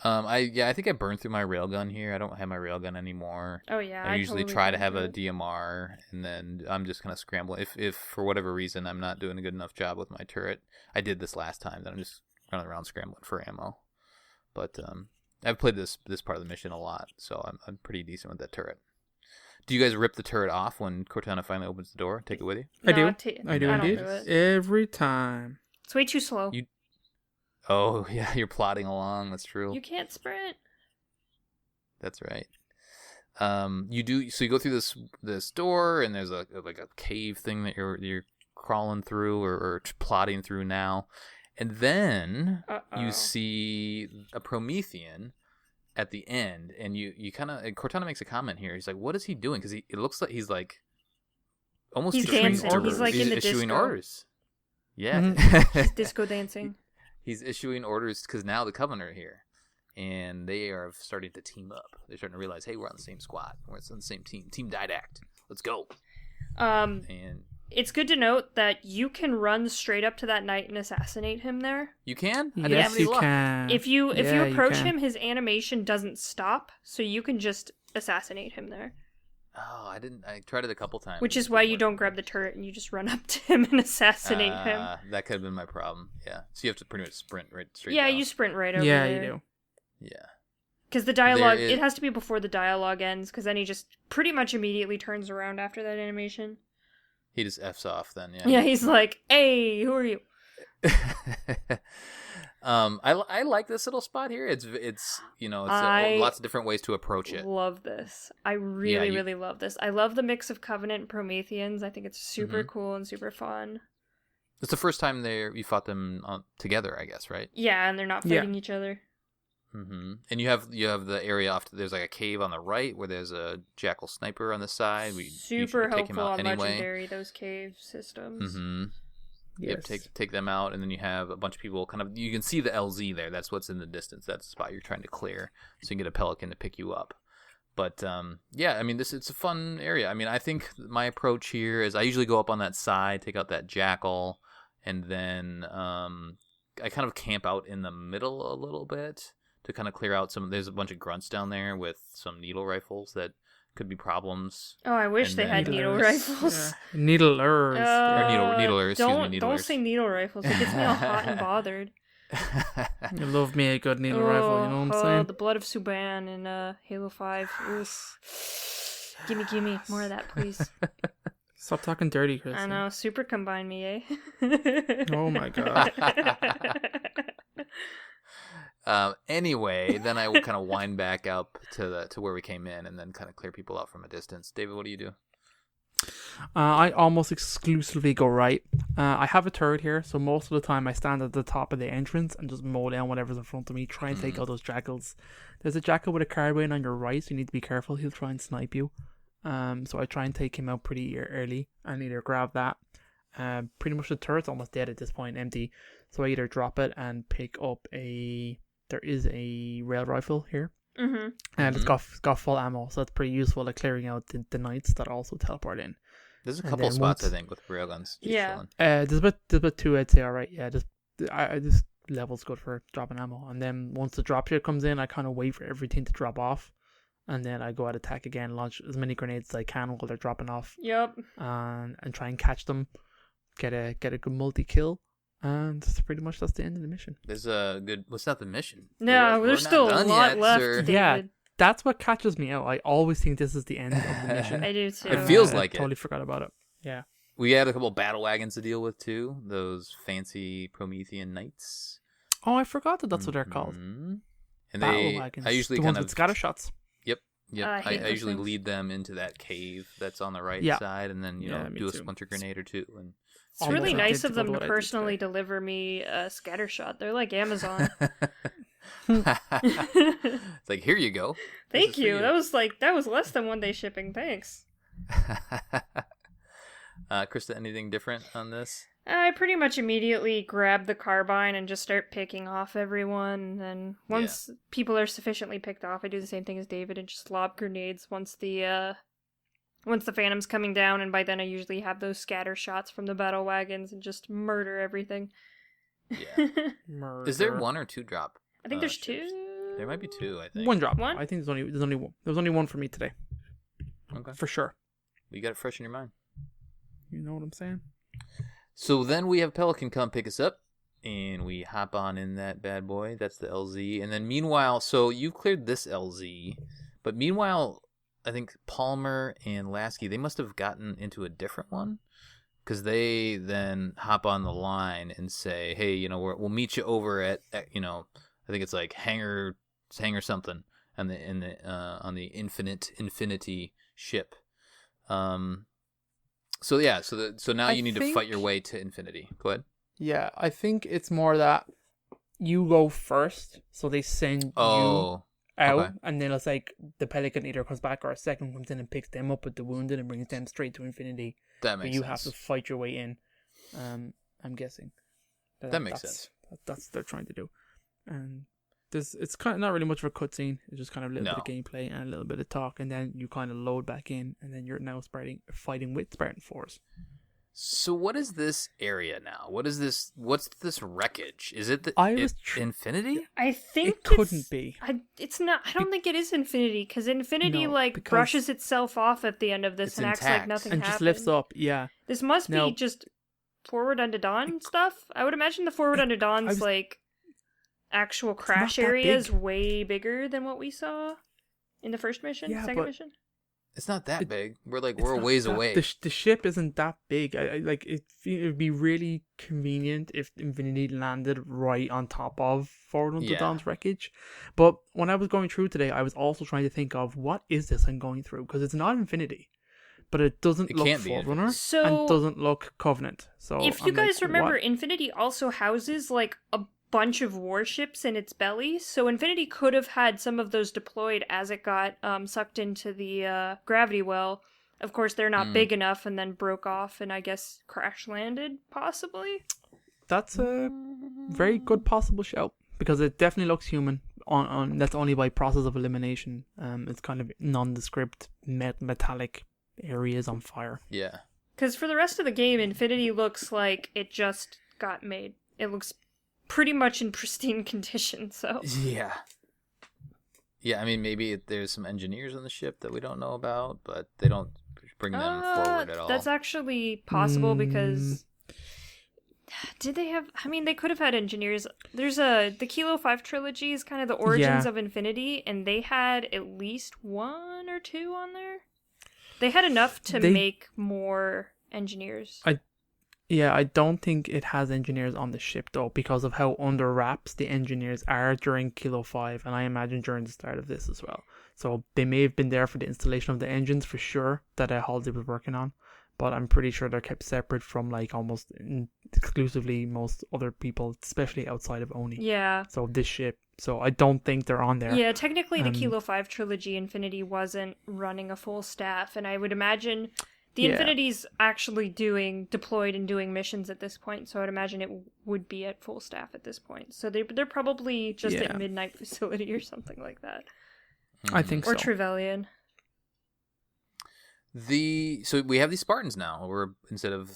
I think I burned through my railgun here. I don't have my railgun anymore. Oh, yeah. I usually try to have a DMR, and then I'm just kind of scrambling. If for whatever reason I'm not doing a good enough job with my turret, I did this last time, then I'm just running around scrambling for ammo. But I've played this part of the mission a lot, so I'm pretty decent with that turret. Do you guys rip the turret off when Cortana finally opens the door? Take it with you? I do. I do indeed. Every time. It's way too slow. Oh, yeah, you're plodding along. That's true. You can't sprint. That's right. You do. So you go through this door, and there's a cave thing that you're crawling through or plodding through now, and then you see a Promethean at the end, and you kind of, Cortana makes a comment here. He's like, "What is he doing?" Because it looks like he's like almost issuing orders. He's like in the issuing disco. Orders. Yeah, He's disco dancing. He's issuing orders because now the Covenant are here, and they are starting to team up. They're starting to realize, hey, we're on the same squad. We're on the same team. Team Didact. Let's go. And it's good to note that you can run straight up to that knight and assassinate him there. You can? Yes, you can. If you approach him, his animation doesn't stop, so you can just assassinate him there. Oh, I didn't. I tried it a couple times. Which is why you don't grab the turret and you just run up to him and assassinate him. That could have been my problem. Yeah. So you have to pretty much sprint straight Yeah, down. you sprint right over there. Yeah, you do. Yeah. Because the dialogue, it has to be before the dialogue ends, because then he just pretty much immediately turns around after that animation. He just F's off then, yeah. Yeah, he's like, hey, who are you? I like this little spot here. It's lots of different ways to approach it. Love this. I really love this. I love the mix of Covenant and Prometheans. I think it's super cool and super fun. It's the first time you fought them together, I guess, right? Yeah, and they're not fighting each other. Mm-hmm. And you have the area off. There's like a cave on the right where there's a jackal sniper on the side. Super helpful on Legendary, those cave systems. Mm-hmm. Yes. Yep, take them out, and then you have a bunch of people you can see the LZ there. That's what's in the distance. That's the spot you're trying to clear, so you can get a Pelican to pick you up. But yeah, I mean, it's a fun area. I mean, I think my approach here is I usually go up on that side, take out that jackal, and then I kind of camp out in the middle a little bit to kind of clear out there's a bunch of grunts down there with some needle rifles that could be problems. Oh, I wish they had needle rifles. Yeah. Needlers. Needlers. Don't say needle rifles. It gets me all hot and bothered. You love me a good needle rifle, you know what I'm saying? The blood of Suban in Halo 5. Oof. Gimme. More of that, please. Stop talking dirty, Chris. I know. Super combine me, eh? Oh my god. Anyway, then I will kind of wind back up to where we came in, and then kind of clear people out from a distance. David, what do you do? I almost exclusively go right. I have a turret here, so most of the time I stand at the top of the entrance and just mow down whatever's in front of me. Try and take out those jackals. There's a jackal with a carbine on your right, so you need to be careful. He'll try and snipe you. So I try and take him out pretty early and either grab that. Pretty much the turret's almost dead at this point, empty. So I either drop it and pick up there is a rail rifle here. Mm-hmm. And it's got full ammo, so that's pretty useful at clearing out the knights that also teleport in. There's a couple spots, I think, with railguns. Yeah. There's about two, I'd say, alright. Yeah, this level's good for dropping ammo. And then once the dropship comes in, I kind of wait for everything to drop off. and then I go out attack again, launch as many grenades as I can while they're dropping off. Yep. And try and catch them, get a good multi-kill, and that's the end of the mission. There's a good... What's not the mission? No, there's still a lot left, David. Yeah, that's what catches me out. I always think this is the end of the mission. I do too. It feels like I totally forgot about it. Yeah. We had a couple battle wagons to deal with too. Those fancy Promethean knights. Oh, I forgot that's what they're called. And Battle wagons. I usually the kind ones of with scatter shots. Yep. I usually things. lead them into that cave that's on the right side, and then do a splinter grenade or two. And it's really nice of them to personally deliver me a scatter shot. They're like Amazon. It's like, here you go. Thank you. That was less than 1 day shipping. Thanks. Krysta, anything different on this? I pretty much immediately grab the carbine and just start picking off everyone. And once people are sufficiently picked off, I do the same thing as David and just lob grenades once the Phantom's coming down. And by then I usually have those scatter shots from the battle wagons and just murder everything. Yeah. Is there 1 or 2 drop? I think there's 2. There might be 2, I think. 1 drop. 1? I think there's only one. There was only 1 for me today. Okay. For sure. You got it fresh in your mind. You know what I'm saying? So then we have Pelican come pick us up, and we hop on in that bad boy. That's the LZ. And then meanwhile, so you've cleared this LZ, but meanwhile, I think Palmer and Lasky, they must have gotten into a different one, because they then hop on the line and say, hey, we'll meet you over at I think it's like hangar something, on the Infinity ship. So now you need to fight your way to Infinity. Go ahead. Yeah, I think it's more that you go first, so they send you out, and then it's like the Pelican either comes back or a second comes in and picks them up with the wounded and brings them straight to Infinity. That makes sense. You have to fight your way in. I'm guessing. That makes sense. That's what they're trying to do, and it's kind of not really much of a cutscene. It's just kind of a little bit of gameplay and a little bit of talk, and then you kind of load back in, and then you're now fighting with Spartan Force. So what is this area now? What is this? What's this wreckage? Is it Infinity? I think it couldn't be. It's not. I don't think it is Infinity, because Infinity brushes itself off at the end of this and acts like nothing happened. And just lifts up. Yeah. This must be just Forward Unto Dawn stuff. I would imagine the Forward Unto Dawn's actual crash area is way bigger than what we saw in the first mission, second mission. It's not that big. We're a ways away. The ship isn't that big. It'd be really convenient if Infinity landed right on top of Forward Unto Dawn's wreckage. But when I was going through today, I was also trying to think of what is this I'm going through, because it's not Infinity, but it doesn't look Forerunner and doesn't look Covenant. So if you guys remember, Infinity also houses like a bunch of warships in its belly, so Infinity could have had some of those deployed as it got sucked into the gravity well. Of course, they're not big enough, and then broke off and I guess crash landed, possibly. That's a very good possible shout, because it definitely looks human. On that's only by process of elimination. It's kind of nondescript metallic areas on fire. Yeah. Because for the rest of the game, Infinity looks like it just got made. It looks pretty much in pristine condition, so... Yeah. Yeah, I mean, maybe there's some engineers on the ship that we don't know about, but they don't bring them forward at all. That's actually possible, because... Did they have... I mean, they could have had engineers. There's the Kilo 5 trilogy is kind of the origins of Infinity, and they had at least 1 or 2 on there. They had enough to make more engineers. I don't think it has engineers on the ship, though, because of how under wraps the engineers are during Kilo 5, and I imagine during the start of this as well. So they may have been there for the installation of the engines, for sure, that Halsey was working on, but I'm pretty sure they're kept separate from, like, almost exclusively most other people, especially outside of Oni. Yeah. So this ship, so I don't think they're on there. Yeah, technically the Kilo 5 trilogy, Infinity wasn't running a full staff, and I would imagine... The Infinity's actually deployed and doing missions at this point, so I'd imagine it would be at full staff at this point. So they're probably just at Midnight Facility or something like that. I think so. Or Trevelyan. So we have these Spartans now. We're instead of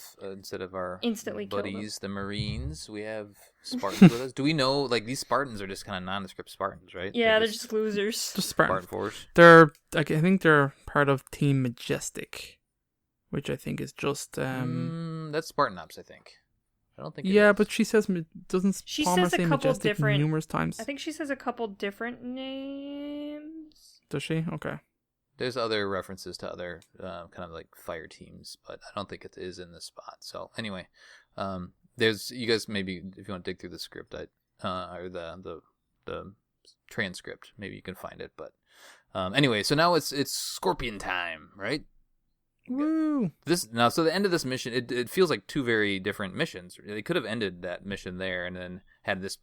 our instantly buddies, the Marines, we have Spartans with us. Do we know like these Spartans are just kind of nondescript Spartans, right? Yeah, they're just losers. Just Spartan Force. They're like I think they're part of Team Majestic, which I think is just that's Spartan Ops, I think. I don't think. Yeah, but she says doesn't she Palmer says a say couple Majestic different numerous times? I think she says a couple different names. Does she? Okay. There's other references to other kind of like fire teams, but I don't think it is in this spot. So anyway, there's you guys maybe if you want to dig through the script, or the transcript, maybe you can find it. But anyway, so now it's Scorpion time, right? Woo! So the end of this mission, it feels like two very different missions. They could have ended that mission there and then had this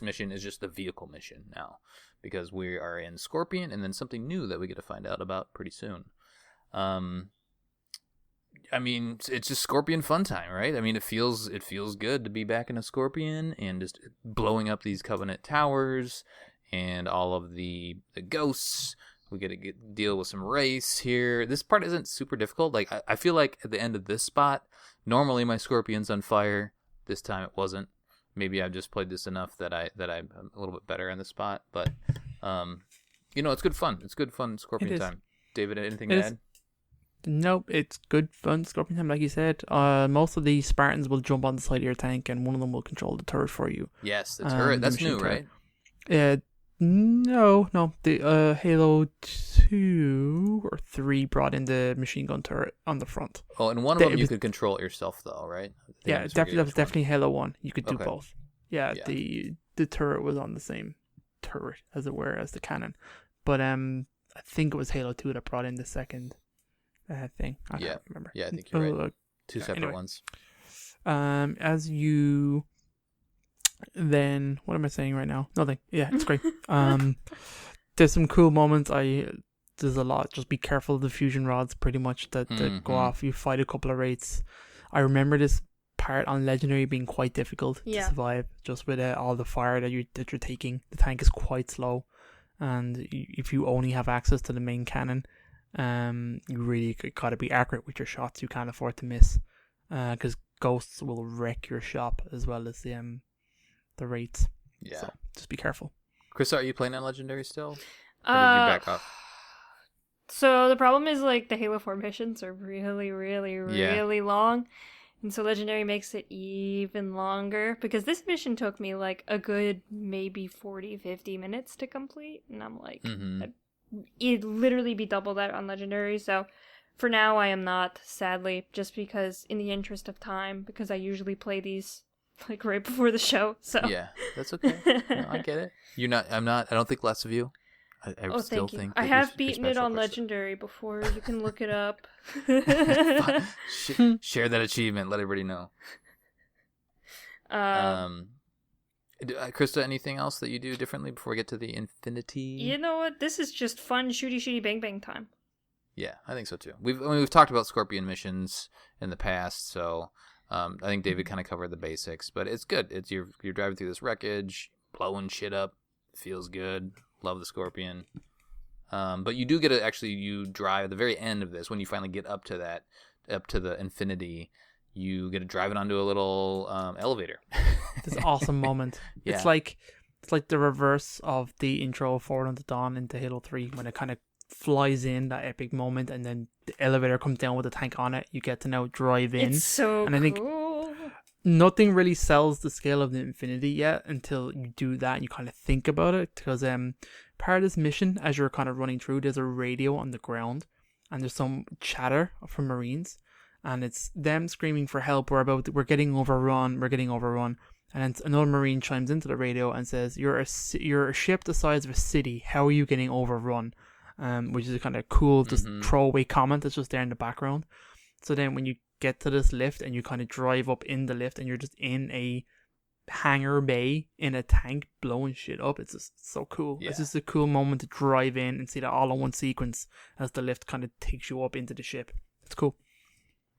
mission is just the vehicle mission now. Because we are in Scorpion, and then something new that we get to find out about pretty soon. I mean, it's just Scorpion fun time, right? I mean, it feels good to be back in a Scorpion and just blowing up these Covenant towers and all of the ghosts. We get to deal with some race here. This part isn't super difficult. Like I feel like at the end of this spot, normally my Scorpion's on fire. This time it wasn't. Maybe I've just played this enough that I'm a little bit better in this spot, but it's good fun. It's good fun Scorpion time. David, anything to add? Nope, it's good fun Scorpion time, like you said. Most of the Spartans will jump on the side of your tank, and one of them will control the turret for you. Yes, the turret. That's new, right? No. The Halo 2 or 3 brought in the machine gun turret on the front. Oh, and one of them you could control it yourself, though, right? Yeah, that was definitely Halo 1. You could do Okay. both. Yeah, the turret was on the same turret, as it were, as the cannon. But I think it was Halo 2 that brought in the second thing. I can't remember. Yeah, I think you're right. Two separate ones. As you... Then, what am I saying right now? Nothing. Yeah, it's great. There's some cool moments. There's a lot. Just be careful of the fusion rods, pretty much, that go off. You fight a couple of rates. I remember this part on Legendary being quite difficult to survive, just with all the fire that you're taking. The tank is quite slow, and if you only have access to the main cannon, you really gotta be accurate with your shots. You can't afford to miss, because ghosts will wreck your shop as well as the rates. Yeah. So just be careful. Krysta, are you playing on Legendary still? Or did you back off? So the problem is like the Halo 4 missions are really, really, really long. And so Legendary makes it even longer. Because this mission took me like a good maybe 40, 50 minutes to complete. And I'm like, it'd literally be double that on Legendary. So for now I am not, sadly, just because in the interest of time, because I usually play these like right before the show. So yeah, that's okay. No, I get it. You're not. I'm not. I don't think less of you. I still thank you. think I have beaten it on Legendary before. You can look it up. Share that achievement. Let everybody know. Krysta, anything else that you do differently before we get to the Infinity? You know what? This is just fun, shooty, bang, bang time. Yeah, I think so too. We've talked about Scorpion missions in the past, so. I think David kind of covered the basics, but it's good. It's you're driving through this wreckage, blowing shit up. Feels good. Love the Scorpion. But you do get to you drive at the very end of this when you finally get up to the Infinity. You get to drive it onto a little elevator. This awesome moment. Yeah. It's like the reverse of the intro of Forward Unto Dawn into Halo 3 when it kind of flies in, that epic moment, and then the elevator comes down with the tank on it. You get to now drive in. It's so and I think nothing really sells the scale of the Infinity yet until you do that and you kind of think about it, because part of this mission, as you're kind of running through, there's a radio on the ground and there's some chatter from Marines, and it's them screaming for help. We're getting overrun. And then another Marine chimes into the radio and says, you're a ship the size of a city, how are you getting overrun? Which is a kind of cool just throwaway comment that's just there in the background. So then when you get to this lift and you kind of drive up in the lift and you're just in a hangar bay in a tank blowing shit up, it's just so cool. Yeah. It's just a cool moment to drive in and see that all in one sequence as the lift kind of takes you up into the ship. It's cool.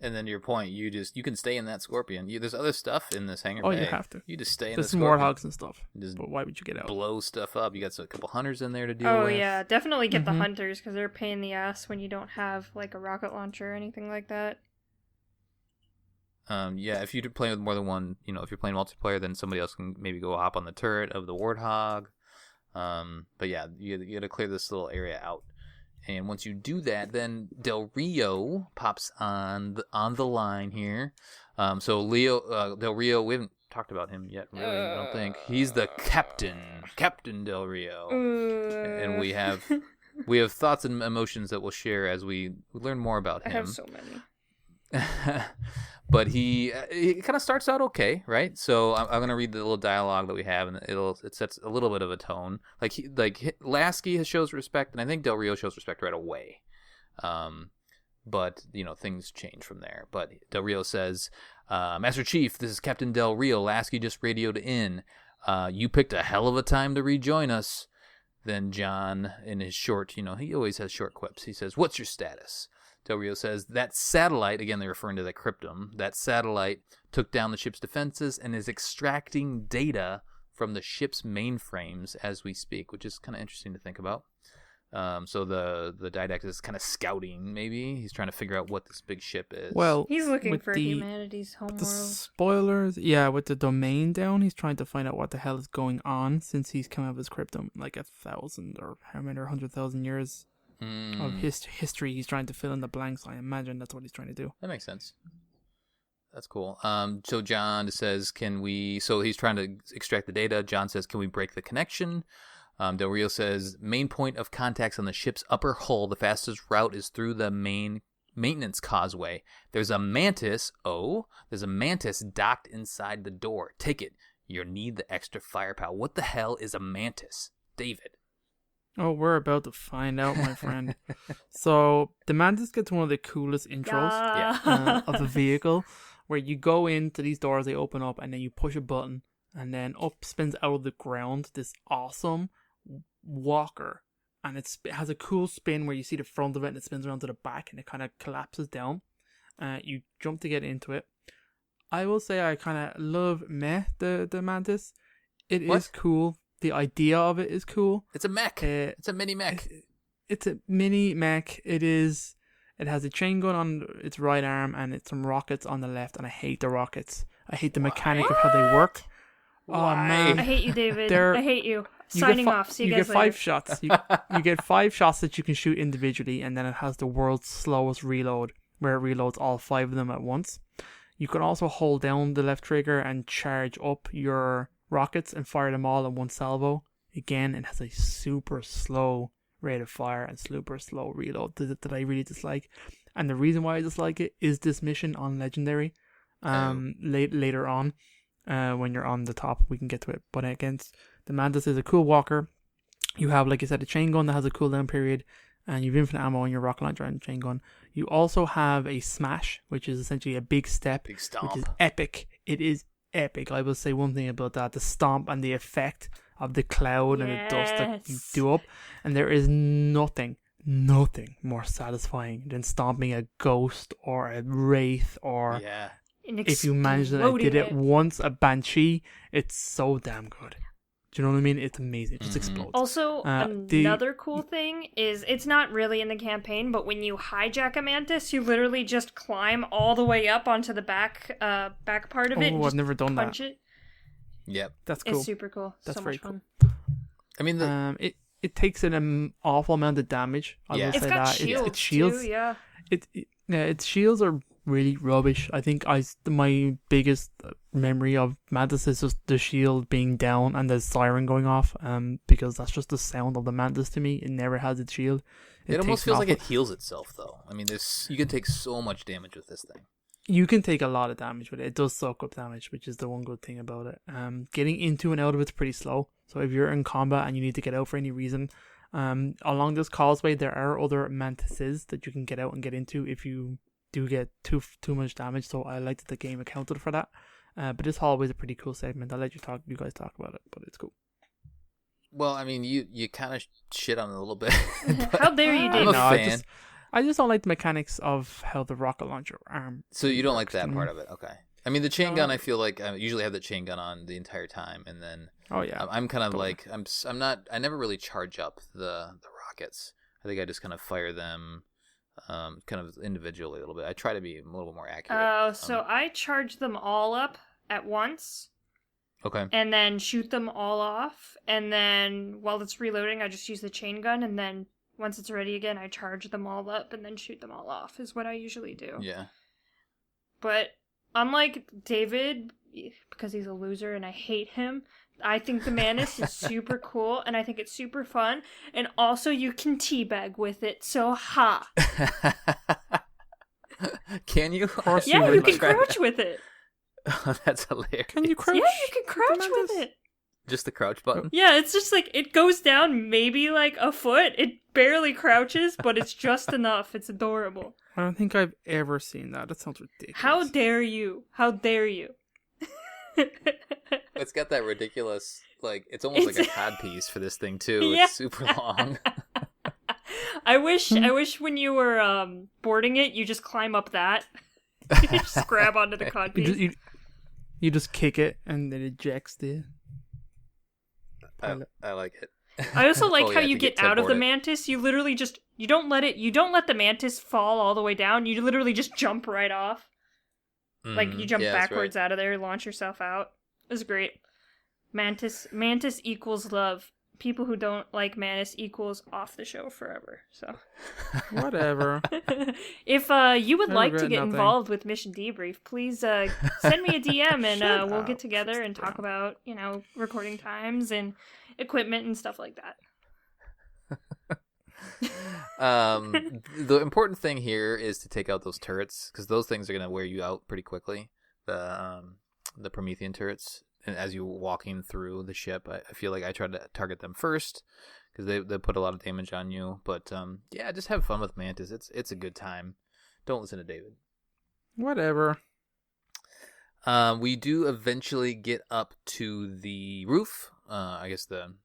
And then to your point, you can stay in that Scorpion. There's other stuff in this hangar bay. You have to. You just stay in There's the Scorpion. There's Warthogs and stuff. Just but why would you get out? Blow stuff up. You got a couple hunters in there to deal with. Oh yeah, definitely get the hunters because they're a pain in the ass when you don't have like a rocket launcher or anything like that. Yeah, if you're playing with more than one, if you're playing multiplayer, then somebody else can maybe go hop on the turret of the Warthog. But yeah, you got to clear this little area out. And once you do that, then Del Rio pops on the line here. So Del Rio, we haven't talked about him yet, really. I don't think he's the Captain Del Rio, and we have thoughts and emotions that we'll share as we learn more about him. I have so many. But he kind of starts out okay, right? So I'm going to read the little dialogue that we have, and it sets a little bit of a tone. Like Lasky shows respect, and I think Del Rio shows respect right away. But things change from there. But Del Rio says, "Master Chief, this is Captain Del Rio. Lasky just radioed in. You picked a hell of a time to rejoin us." Then John, in his short, he always has short quips. He says, "What's your status?" Del Rio says, "That satellite," again, they're referring to the Cryptum, "that satellite took down the ship's defenses and is extracting data from the ship's mainframes as we speak," which is kind of interesting to think about. So the Didact is kind of scouting, maybe. He's trying to figure out what this big ship is. Well, he's looking for humanity's homeworld. The spoilers, with the domain down, he's trying to find out what the hell is going on since he's come out of his Cryptum like 1,000 or how many, or 100,000 years. Of history, he's trying to fill in the blanks. I imagine that's what he's trying to do. That makes sense. That's cool. So John says, so he's trying to extract the data. John says, "Can we break the connection?" Del Rio says, "Main point of contact's on the ship's upper hull. The fastest route is through the main maintenance causeway. There's a mantis docked inside the door. Take it. You'll need the extra firepower." What the hell is a mantis, David? Oh, we're about to find out, my friend. So, the Mantis gets one of the coolest intros of the vehicle, where you go into these doors, they open up, and then you push a button, and then up spins out of the ground this awesome walker. And it has a cool spin where you see the front of it, and it spins around to the back, and it kind of collapses down. You jump to get into it. I will say I kind of love the Mantis. It is cool. The idea of it is cool. It's a mech. It's a mini mech. It's a mini mech. It is. It has a chain gun on its right arm and it's some rockets on the left. And I hate the rockets. I hate the mechanic of how they work. Why? Oh man, I hate you, David. I hate you. Signing off. See you guys later. You get 5 shots. You get 5 shots that you can shoot individually, and then it has the world's slowest reload, where it reloads all 5 of them at once. You can also hold down the left trigger and charge up your rockets and fire them all in one salvo. Again, it has a super slow rate of fire and super slow reload that I really dislike. And the reason why I dislike it is this mission on Legendary. Later on, when you're on the top, we can get to it. But against the Mantis is a cool walker. You have, like I said, a chain gun that has a cooldown period, and you've infinite ammo in your rocket launcher and chain gun. You also have a smash, which is essentially a big step, big stomp, which is epic. It is epic. I will say one thing about that: the stomp and the effect of the cloud and the dust that you do up. And there is nothing more satisfying than stomping a ghost or a wraith, or if you manage that. I did it once, a banshee. It's so damn good. Do you know what I mean? It's amazing. It just explodes. Also, another cool thing is, it's not really in the campaign, but when you hijack a mantis, you literally just climb all the way up onto the back part of it. Oh, I've never done that. Punch it. Yep, that's cool. It's super cool. That's so very much fun. cool. I mean, it takes an awful amount of damage. I will say it's got that. Shields its shields too, yeah. Its shields are really rubbish. I think my biggest memory of Mantis is just the shield being down and the siren going off. Because that's just the sound of the Mantis to me. It never has its shield. It almost feels like it heals itself, though. I mean, you can take so much damage with this thing. You can take a lot of damage with it. It does soak up damage, which is the one good thing about it. Getting into and out of it's pretty slow. So if you're in combat and you need to get out for any reason, along this causeway there are other mantises that you can get out and get into if you do get too much damage. So I like that the game accounted for that. But this hallway is a pretty cool segment. I'll let you guys talk about it, but it's cool. Well, I mean, you kind of shit on it a little bit. How dare you, Dave? I'm a fan. I just don't like the mechanics of how the rocket launcher arm. So you don't like that part of it, okay? I mean, the chain gun. I feel like I usually have the chain gun on the entire time, and then I'm kind of like I'm not. I never really charge up the rockets. I think I just kind of fire them, kind of individually a little bit. I try to be a little bit more accurate. Oh, so I charge them all up at once. Okay. And then shoot them all off, and then while it's reloading, I just use the chain gun, and then once it's ready again, I charge them all up and then shoot them all off, is what I usually do. Yeah. But unlike David, because he's a loser and I hate him, I think the Mantis is super cool, and I think it's super fun, and also you can teabag with it, so ha! Can you? Yeah, you can crouch with it. Oh, that's hilarious. Can you crouch? Yeah, you can crouch with it. Just the crouch button? Yeah, it's just like, it goes down maybe like a foot. It barely crouches, but it's just enough. It's adorable. I don't think I've ever seen that. That sounds ridiculous. How dare you? How dare you? It's got that ridiculous, like, it's almost like a codpiece for this thing, too. Yeah. It's super long. I wish when you were boarding it, you just climb up that. You just grab onto the codpiece. You just kick it and it ejects the pilot. I like it. I also like how you get out of the Mantis. You literally just you don't let the Mantis fall all the way down. You literally just jump right off. Like you jump backwards out of there, launch yourself out. It was great. Mantis equals love. People who don't like Mantis equals off the show forever. So whatever. If you would like to get involved with Mission Debrief, please send me a DM and we'll get together and talk about, recording times and equipment and stuff like that. The important thing here is to take out those turrets, because those things are going to wear you out pretty quickly. The Promethean turrets. And as you're walking through the ship, I feel like I try to target them first, because they put a lot of damage on you. But just have fun with Mantis. It's a good time. Don't listen to David. Whatever. We do eventually get up to the roof. I guess the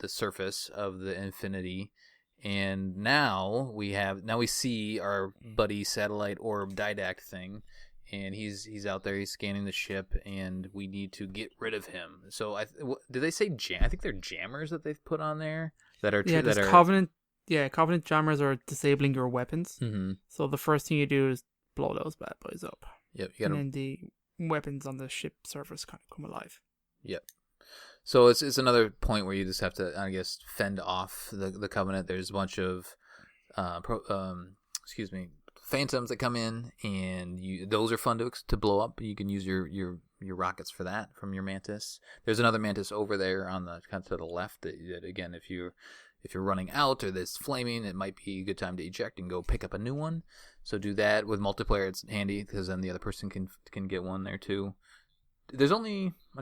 surface of the Infinity, and now we see our buddy satellite orb Didact thing. And he's out there. He's scanning the ship, and we need to get rid of him. So, did they say I think they're jammers that they've put on there that are Covenant. Yeah, Covenant jammers are disabling your weapons. Mm-hmm. So the first thing you do is blow those bad boys up. Yep. And then the weapons on the ship surface kind of come alive. Yep. So it's another point where you just have to, I guess, fend off the Covenant. There's a bunch of phantoms that come in, and those are fun to blow up. You can use your rockets for that from your Mantis. There's another Mantis over there on the kind of to the left that again, if you're running out or there's flaming, it might be a good time to eject and go pick up a new one. So do that. With multiplayer, it's handy because then the other person can get one there too. I'm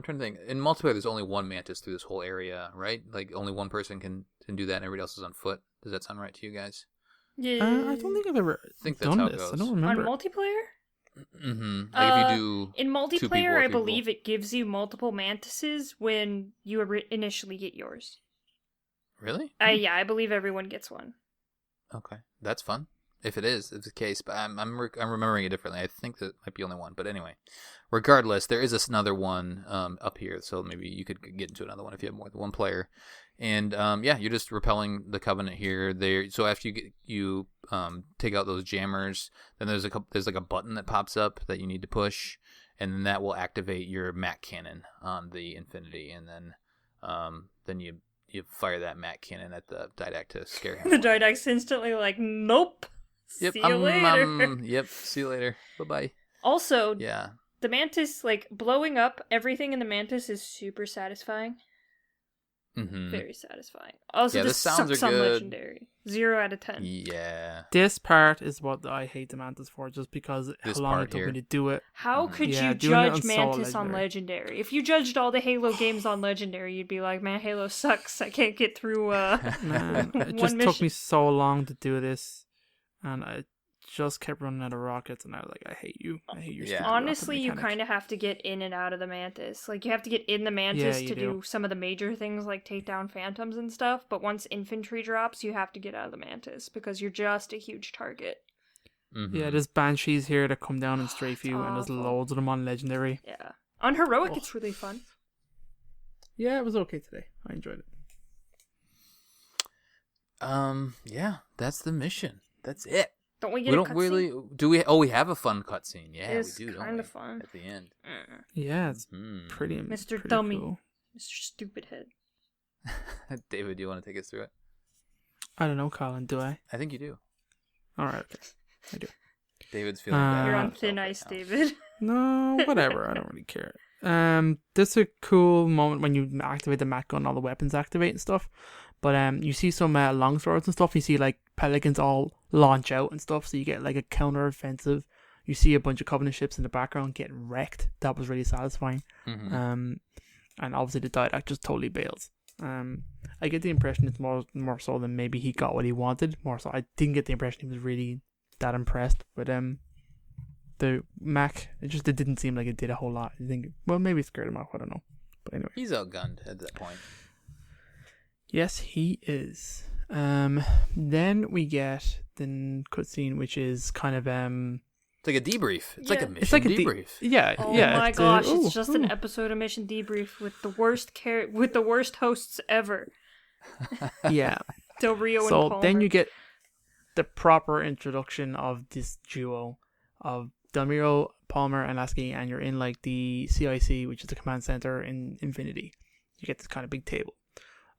trying to think. In multiplayer, there's only one Mantis through this whole area, right? Like only one person can do that, and everybody else is on foot. Does that sound right to you guys? Yeah. I don't think I've ever done this. I don't remember. On multiplayer? Mm-hmm. Like if you do in multiplayer, I believe it gives you multiple Mantises when you initially get yours. Really? Yeah, I believe everyone gets one. Okay, that's fun. If it is, it's the case, but I'm remembering it differently. I think that might be only one, but anyway, regardless, there is another one up here, so maybe you could get into another one if you have more than one player. And you're just repelling the Covenant here. So after you take out those jammers, then there's like a button that pops up that you need to push, and then that will activate your MAC cannon on the Infinity, and then you fire that MAC cannon at the Didact to scare him. The Didact's instantly like, nope. Yep, see you later. Yep, see you later. Bye-bye. Also, yeah, the Mantis, like, blowing up everything in the Mantis is super satisfying. Mm-hmm. Very satisfying. Also, this sounds sucks on Legendary. 0 out of 10. Yeah. This part is what I hate the Mantis for, just because how long it took me to do it. How could you judge Mantis on Legendary? If you judged all the Halo games on Legendary, you'd be like, man, Halo sucks. I can't get through Man, it just took me so long to do this, and I just kept running out of rockets, and I was like, I hate you. I hate your stupid rocket Honestly, you mechanic. kind of have to get in and out of the Mantis. Like, you have to get in the Mantis to do some of the major things, like take down phantoms and stuff, but once infantry drops, you have to get out of the Mantis, because you're just a huge target. Mm-hmm. Yeah, there's banshees here that come down and strafe you, and there's loads of them on legendary. Yeah. On heroic, it's really fun. Yeah, it was okay today. I enjoyed it. Yeah, that's the mission. That's it. Don't we get we a don't really do we? Oh, we have a fun cutscene. Yeah, it's we do. Kind of fun at the end. Yeah, it's pretty. Mr. Pretty Dummy, cool. Mr. Stupid Head. David, do you want to take us through it? I don't know, Colin. Do I? I think you do. All right, okay, I do. David's feeling bad. You're about on thin himself ice, right now. David. No, whatever. I don't really care. This is a cool moment when you activate the mat gun, all the weapons activate and stuff. But you see some longswords and stuff. You see like pelicans all launch out and stuff. So you get like a counter offensive. You see a bunch of Covenant ships in the background getting wrecked. That was really satisfying. Mm-hmm. And obviously the Didact just totally bails. I get the impression it's more so than maybe he got what he wanted. More so, I didn't get the impression he was really that impressed. But the Mac, it didn't seem like it did a whole lot. I think, well, maybe it scared him off. I don't know. But anyway, He's outgunned at that point. yes, he is. Then we get the cutscene, which is kind of It's like a debrief. It's like a mission it's like a debrief. yeah. Oh yeah. my gosh, it's just an episode of Mission Debrief with the worst hosts ever. Yeah. Del Rio and So Palmer. then you get the proper introduction of this duo of Del Rio, Palmer, and Lasky, and you're in like the CIC, which is the command center in Infinity. You get this kind of big table.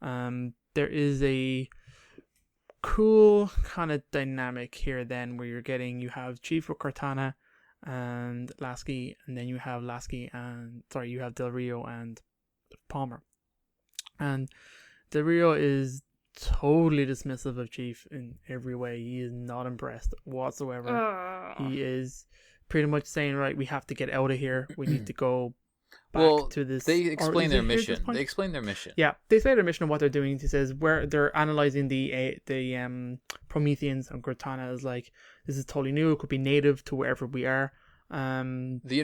There is a cool kind of dynamic here then where you have Chief with Cortana and Lasky, and then you have you have Del Rio and Palmer. And Del Rio is totally dismissive of Chief in every way. He is not impressed whatsoever. He is pretty much saying, right, we have to get out of here. We need to go back to this. They explain their mission. They explain their mission. Yeah, they say their mission and what they're doing. He says where they're analyzing the Prometheans, and Cortana is like, this is totally new. It could be native to wherever we are. The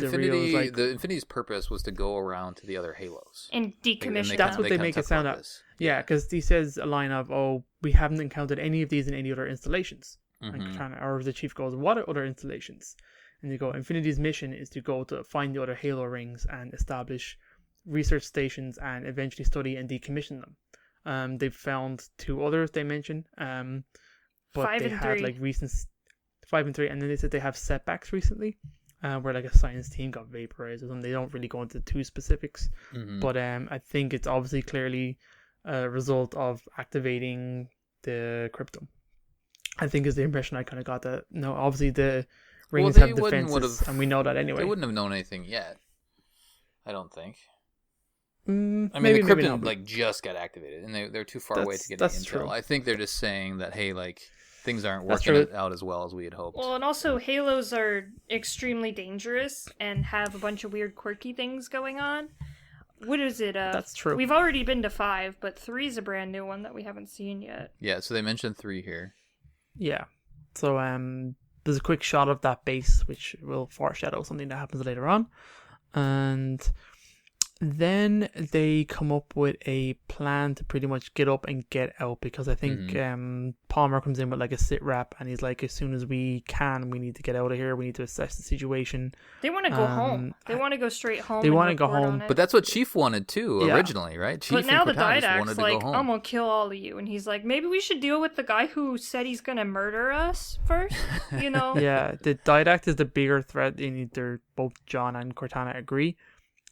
Infinity's purpose was to go around to the other Halos and decommission. That's what they make it sound out. Yeah, because he says a line of, "Oh, we haven't encountered any of these in any other installations." Mm-hmm. And Cortana, or the Chief goes, "What are other installations?" And they go, Infinity's mission is to go to find the other Halo rings and establish research stations and eventually study and decommission them. They've found 2 others they mentioned, but 5 they and had 3. like recent 5 and 3, and then they said they have setbacks recently, where like a science team got vaporized or something. They don't really go into too specifics, but I think it's obviously clearly a result of activating the cryptum. I think is the impression I kind of got. That no, obviously the rings have defenses, and we know that anyway. They wouldn't have known anything yet. I don't think. I mean, the cryptum like just got activated, and they're too far away to get any intel. True. I think they're just saying that, hey, like things aren't working out as well as we had hoped. Well, and also Halos are extremely dangerous and have a bunch of weird, quirky things going on. What is it? That's true. We've already been to 5, but 3 is a brand new one that we haven't seen yet. Yeah, so they mentioned 3 here. Yeah. So there's a quick shot of that base, which will foreshadow something that happens later on. And then they come up with a plan to pretty much get up and get out, because I think Palmer comes in with like a sit rep, and he's like, as soon as we can, we need to get out of here. We need to assess the situation. They want to go home. They want to go straight home. They want to go home. But that's what Chief wanted too, originally, right? Chief but now the Didact's Didact's like, I'm going to kill all of you. And he's like, maybe we should deal with the guy who said he's going to murder us first, you know? Yeah, the Didact is the bigger threat. Both John and Cortana agree.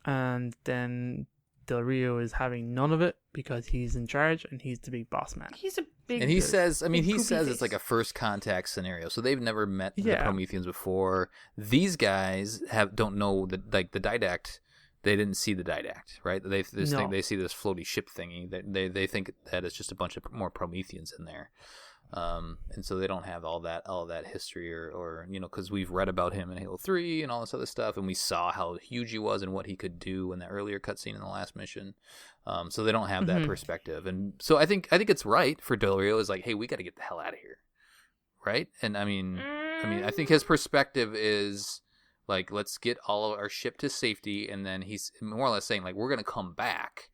And then Del Rio is having none of it because he's in charge and he's the big boss man. He's a big... And he says, he says face. it's like a first contact scenario. So they've never met the Prometheans before. These guys don't know the Didact. They didn't see the Didact, right? They see this floaty ship thingy. They think that it's just a bunch of more Prometheans in there. And so they don't have all that history or because we've read about him in Halo 3 and all this other stuff, and we saw how huge he was and what he could do in that earlier cutscene in the last mission. So they don't have that perspective, and so I think it's right for Del Rio is like, hey, we got to get the hell out of here, right? And I mean, I mean, I think his perspective is like, let's get all of our ship to safety, and then he's more or less saying like, we're gonna come back,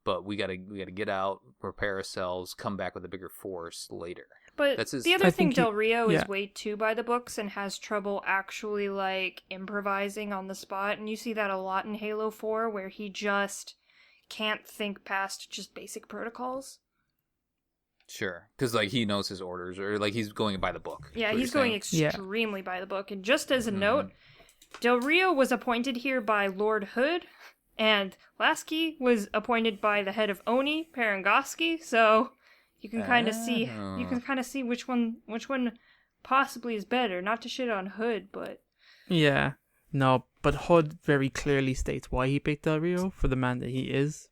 but we gotta get out, prepare ourselves, come back with a bigger force later. But the other thing, Del Rio is way too by the books and has trouble actually like improvising on the spot, and you see that a lot in Halo 4, where he just can't think past just basic protocols. Sure, because like he knows his orders, or like he's going by the book. Yeah, he's going extremely by the book. And just as a note, Del Rio was appointed here by Lord Hood, and Lasky was appointed by the head of Oni, Parangoski. So you can kind of see which one possibly is better. Not to shit on Hood, but no, but Hood very clearly states why he picked Del Rio for the man that he is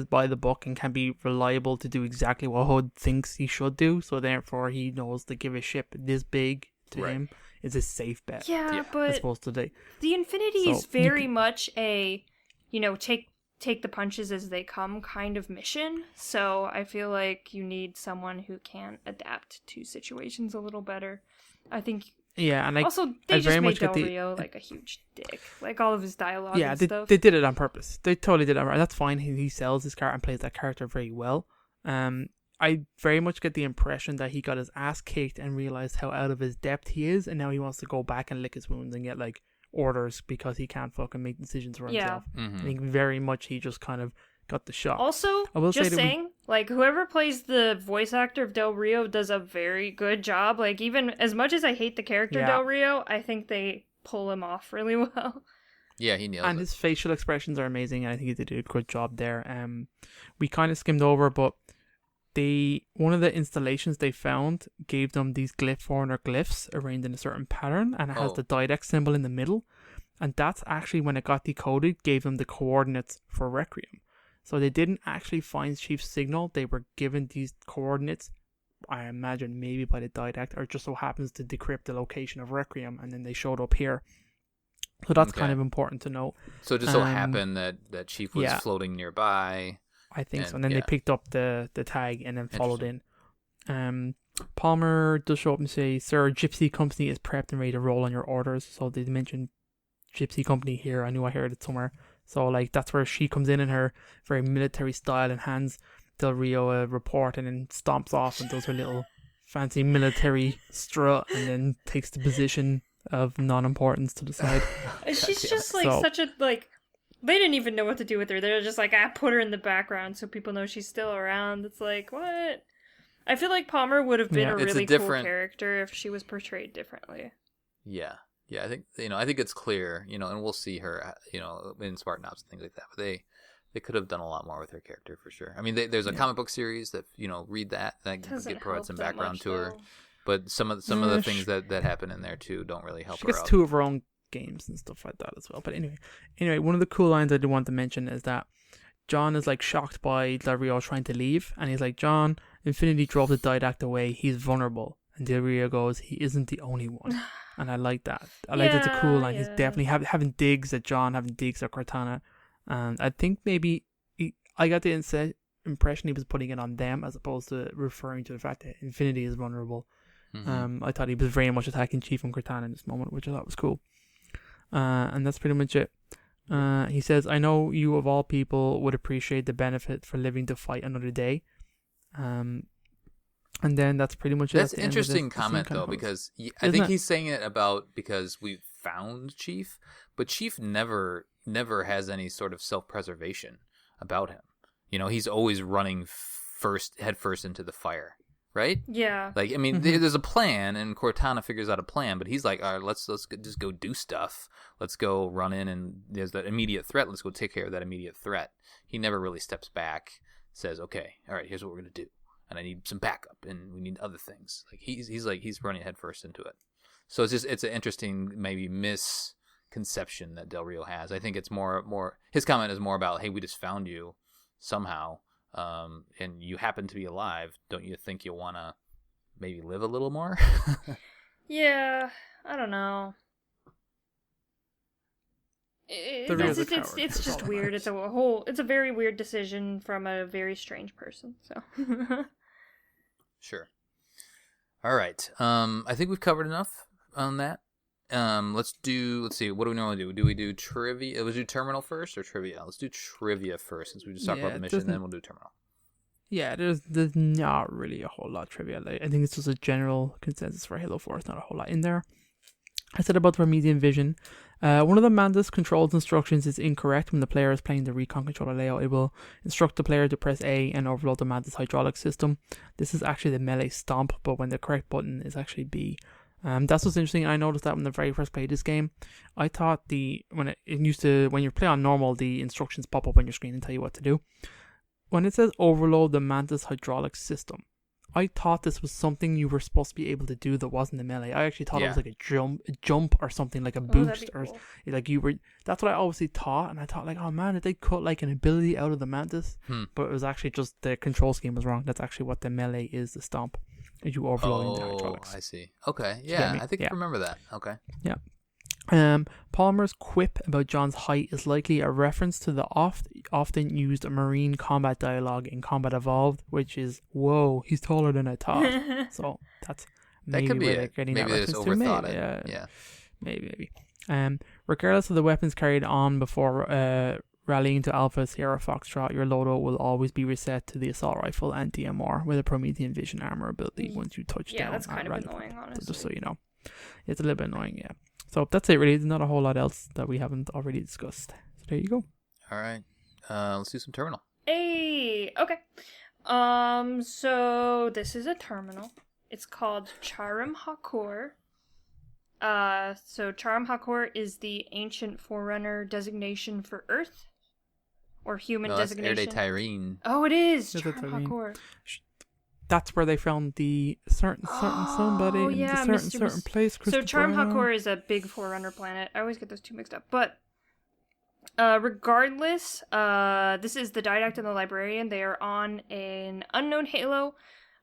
by the book and can be reliable to do exactly what Hood thinks he should do, so therefore he knows to give a ship this big to him is a safe bet. Yeah, but as opposed to the Infinity is very much a, take the punches as they come kind of mission, so I feel like you need someone who can adapt to situations a little better. I think... Yeah, and also they just made Del Rio like a huge dick, like all of his dialogue. Yeah, they did it on purpose. They totally did it. That's fine. He sells his character and plays that character very well. I very much get the impression that he got his ass kicked and realized how out of his depth he is, and now he wants to go back and lick his wounds and get like orders because he can't fucking make decisions for himself. I think very much he just kind of got the shot. Also, just saying, like, whoever plays the voice actor of Del Rio does a very good job. Like, even as much as I hate the character Del Rio, I think they pull him off really well. Yeah, he nails it. And his facial expressions are amazing, and I think he did a good job there. We kind of skimmed over, but one of the installations they found gave them these glyph foreigner glyphs arranged in a certain pattern, and it has the Didact symbol in the middle. And that's actually, when it got decoded, gave them the coordinates for Requiem. So they didn't actually find Chief's signal. They were given these coordinates, I imagine maybe by the Didact, or just so happens to decrypt the location of Requiem, and then they showed up here. So that's kind of important to know. So it just so happened that Chief was floating nearby. I think so. And then they picked up the tag and then followed in. Palmer does show up and say, "Sir, Gypsy Company is prepped and ready to roll on your orders." So they mentioned Gypsy Company here. I knew I heard it somewhere. So, like, that's where she comes in her very military style and hands Del Rio a report and then stomps off and does her little fancy military strut and then takes the position of non-importance to the side. She's just, like, such a, like, they didn't even know what to do with her. They're just like, put her in the background so people know she's still around. It's like, what? I feel like Palmer would have been a really cool character if she was portrayed differently. Yeah. Yeah, I think it's clear, and we'll see her, in Spartan Ops and things like that. But they could have done a lot more with her character for sure. I mean, there's a comic book series that read that provide some background to her. But some of the things that happen in there too don't really help her out. She gets two of her own games and stuff like that as well. But anyway, one of the cool lines I do want to mention is that John is like shocked by Del Rio trying to leave, and he's like, "John, Infinity drove the Didact away. He's vulnerable." And Del Rio goes, "He isn't the only one." And I like that. I like that's a cool line. He's definitely having digs at John, having digs at Cortana. And I think maybe I got the impression he was putting it on them as opposed to referring to the fact that Infinity is vulnerable. I thought he was very much attacking Chief and Cortana in this moment, which I thought was cool. And that's pretty much it. He says, "I know you of all people would appreciate the benefit for living to fight another day." And then that's pretty much it. That's an interesting comment, though, because I think he's saying it because we found Chief, but Chief never has any sort of self-preservation about him. He's always running head first into the fire, right? Yeah. Like, I mean, there's a plan, and Cortana figures out a plan, but he's like, all right, let's just go do stuff. Let's go run in, and there's that immediate threat. Let's go take care of that immediate threat. He never really steps back, says, okay, all right, here's what we're going to do. And I need some backup, and we need other things. Like he's running headfirst into it. So it's an interesting maybe misconception that Del Rio has. I think it's more his comment is more about, hey, we just found you somehow, and you happen to be alive. Don't you think you'll want to maybe live a little more? Yeah, I don't know. It's just weird. It's a very weird decision from a very strange person. So. Sure. All right. I think we've covered enough on that. Let's see, what do we normally do? Do we do trivia? Let's do terminal first or trivia? Let's do trivia first, since we just talked about the mission, then we'll do terminal. Yeah, there's not really a whole lot of trivia. I think it's just a general consensus for Halo 4. It's not a whole lot in there. I said about the Promethean vision. One of the Mantis controls instructions is incorrect when the player is playing the recon controller layout. It will instruct the player to press A and overload the Mantis hydraulic system. This is actually the melee stomp, but when the correct button is actually B. That's what's interesting. I noticed that when I very first played this game, I thought when you play on normal, the instructions pop up on your screen and tell you what to do. When it says overload the Mantis hydraulic system, I thought this was something you were supposed to be able to do that wasn't a melee. I actually thought it was like a jump or something, like a boost, or like you were. That's what I obviously thought, and I thought like, oh man, did they cut like an ability out of the Mantis? But it was actually just the control scheme was wrong. That's actually what the melee is, the stomp. You overloading the hydraulics. I see. Okay, yeah, I think I remember that. Okay. Yeah. Palmer's quip about John's height is likely a reference to the often used Marine combat dialogue in Combat Evolved, which is, whoa, he's taller than I thought. So that's maybe that could be where they're getting maybe that reference to. Maybe. Maybe. Regardless of the weapons carried on before rallying to Alpha Sierra Foxtrot, your loadout will always be reset to the assault rifle and DMR with a Promethean Vision armor ability once you touch down. Yeah, that's kind of annoying, honestly. So just so you know. It's a little bit annoying, yeah. So that's it, really. There's not a whole lot else that we haven't already discussed. So there you go. All right. Let's do some terminal. Hey, okay. So this is a terminal. It's called Charim Hakor. So Charim Hakor is the ancient Forerunner designation for Earth, or human designation. That's Erde Tyrene. Oh, it is Charim Hakor. That's where they found the certain somebody in the certain place. So Charim Hakor is a big Forerunner planet. I always get those two mixed up. But regardless, this is the Didact and the Librarian. They are on an unknown Halo.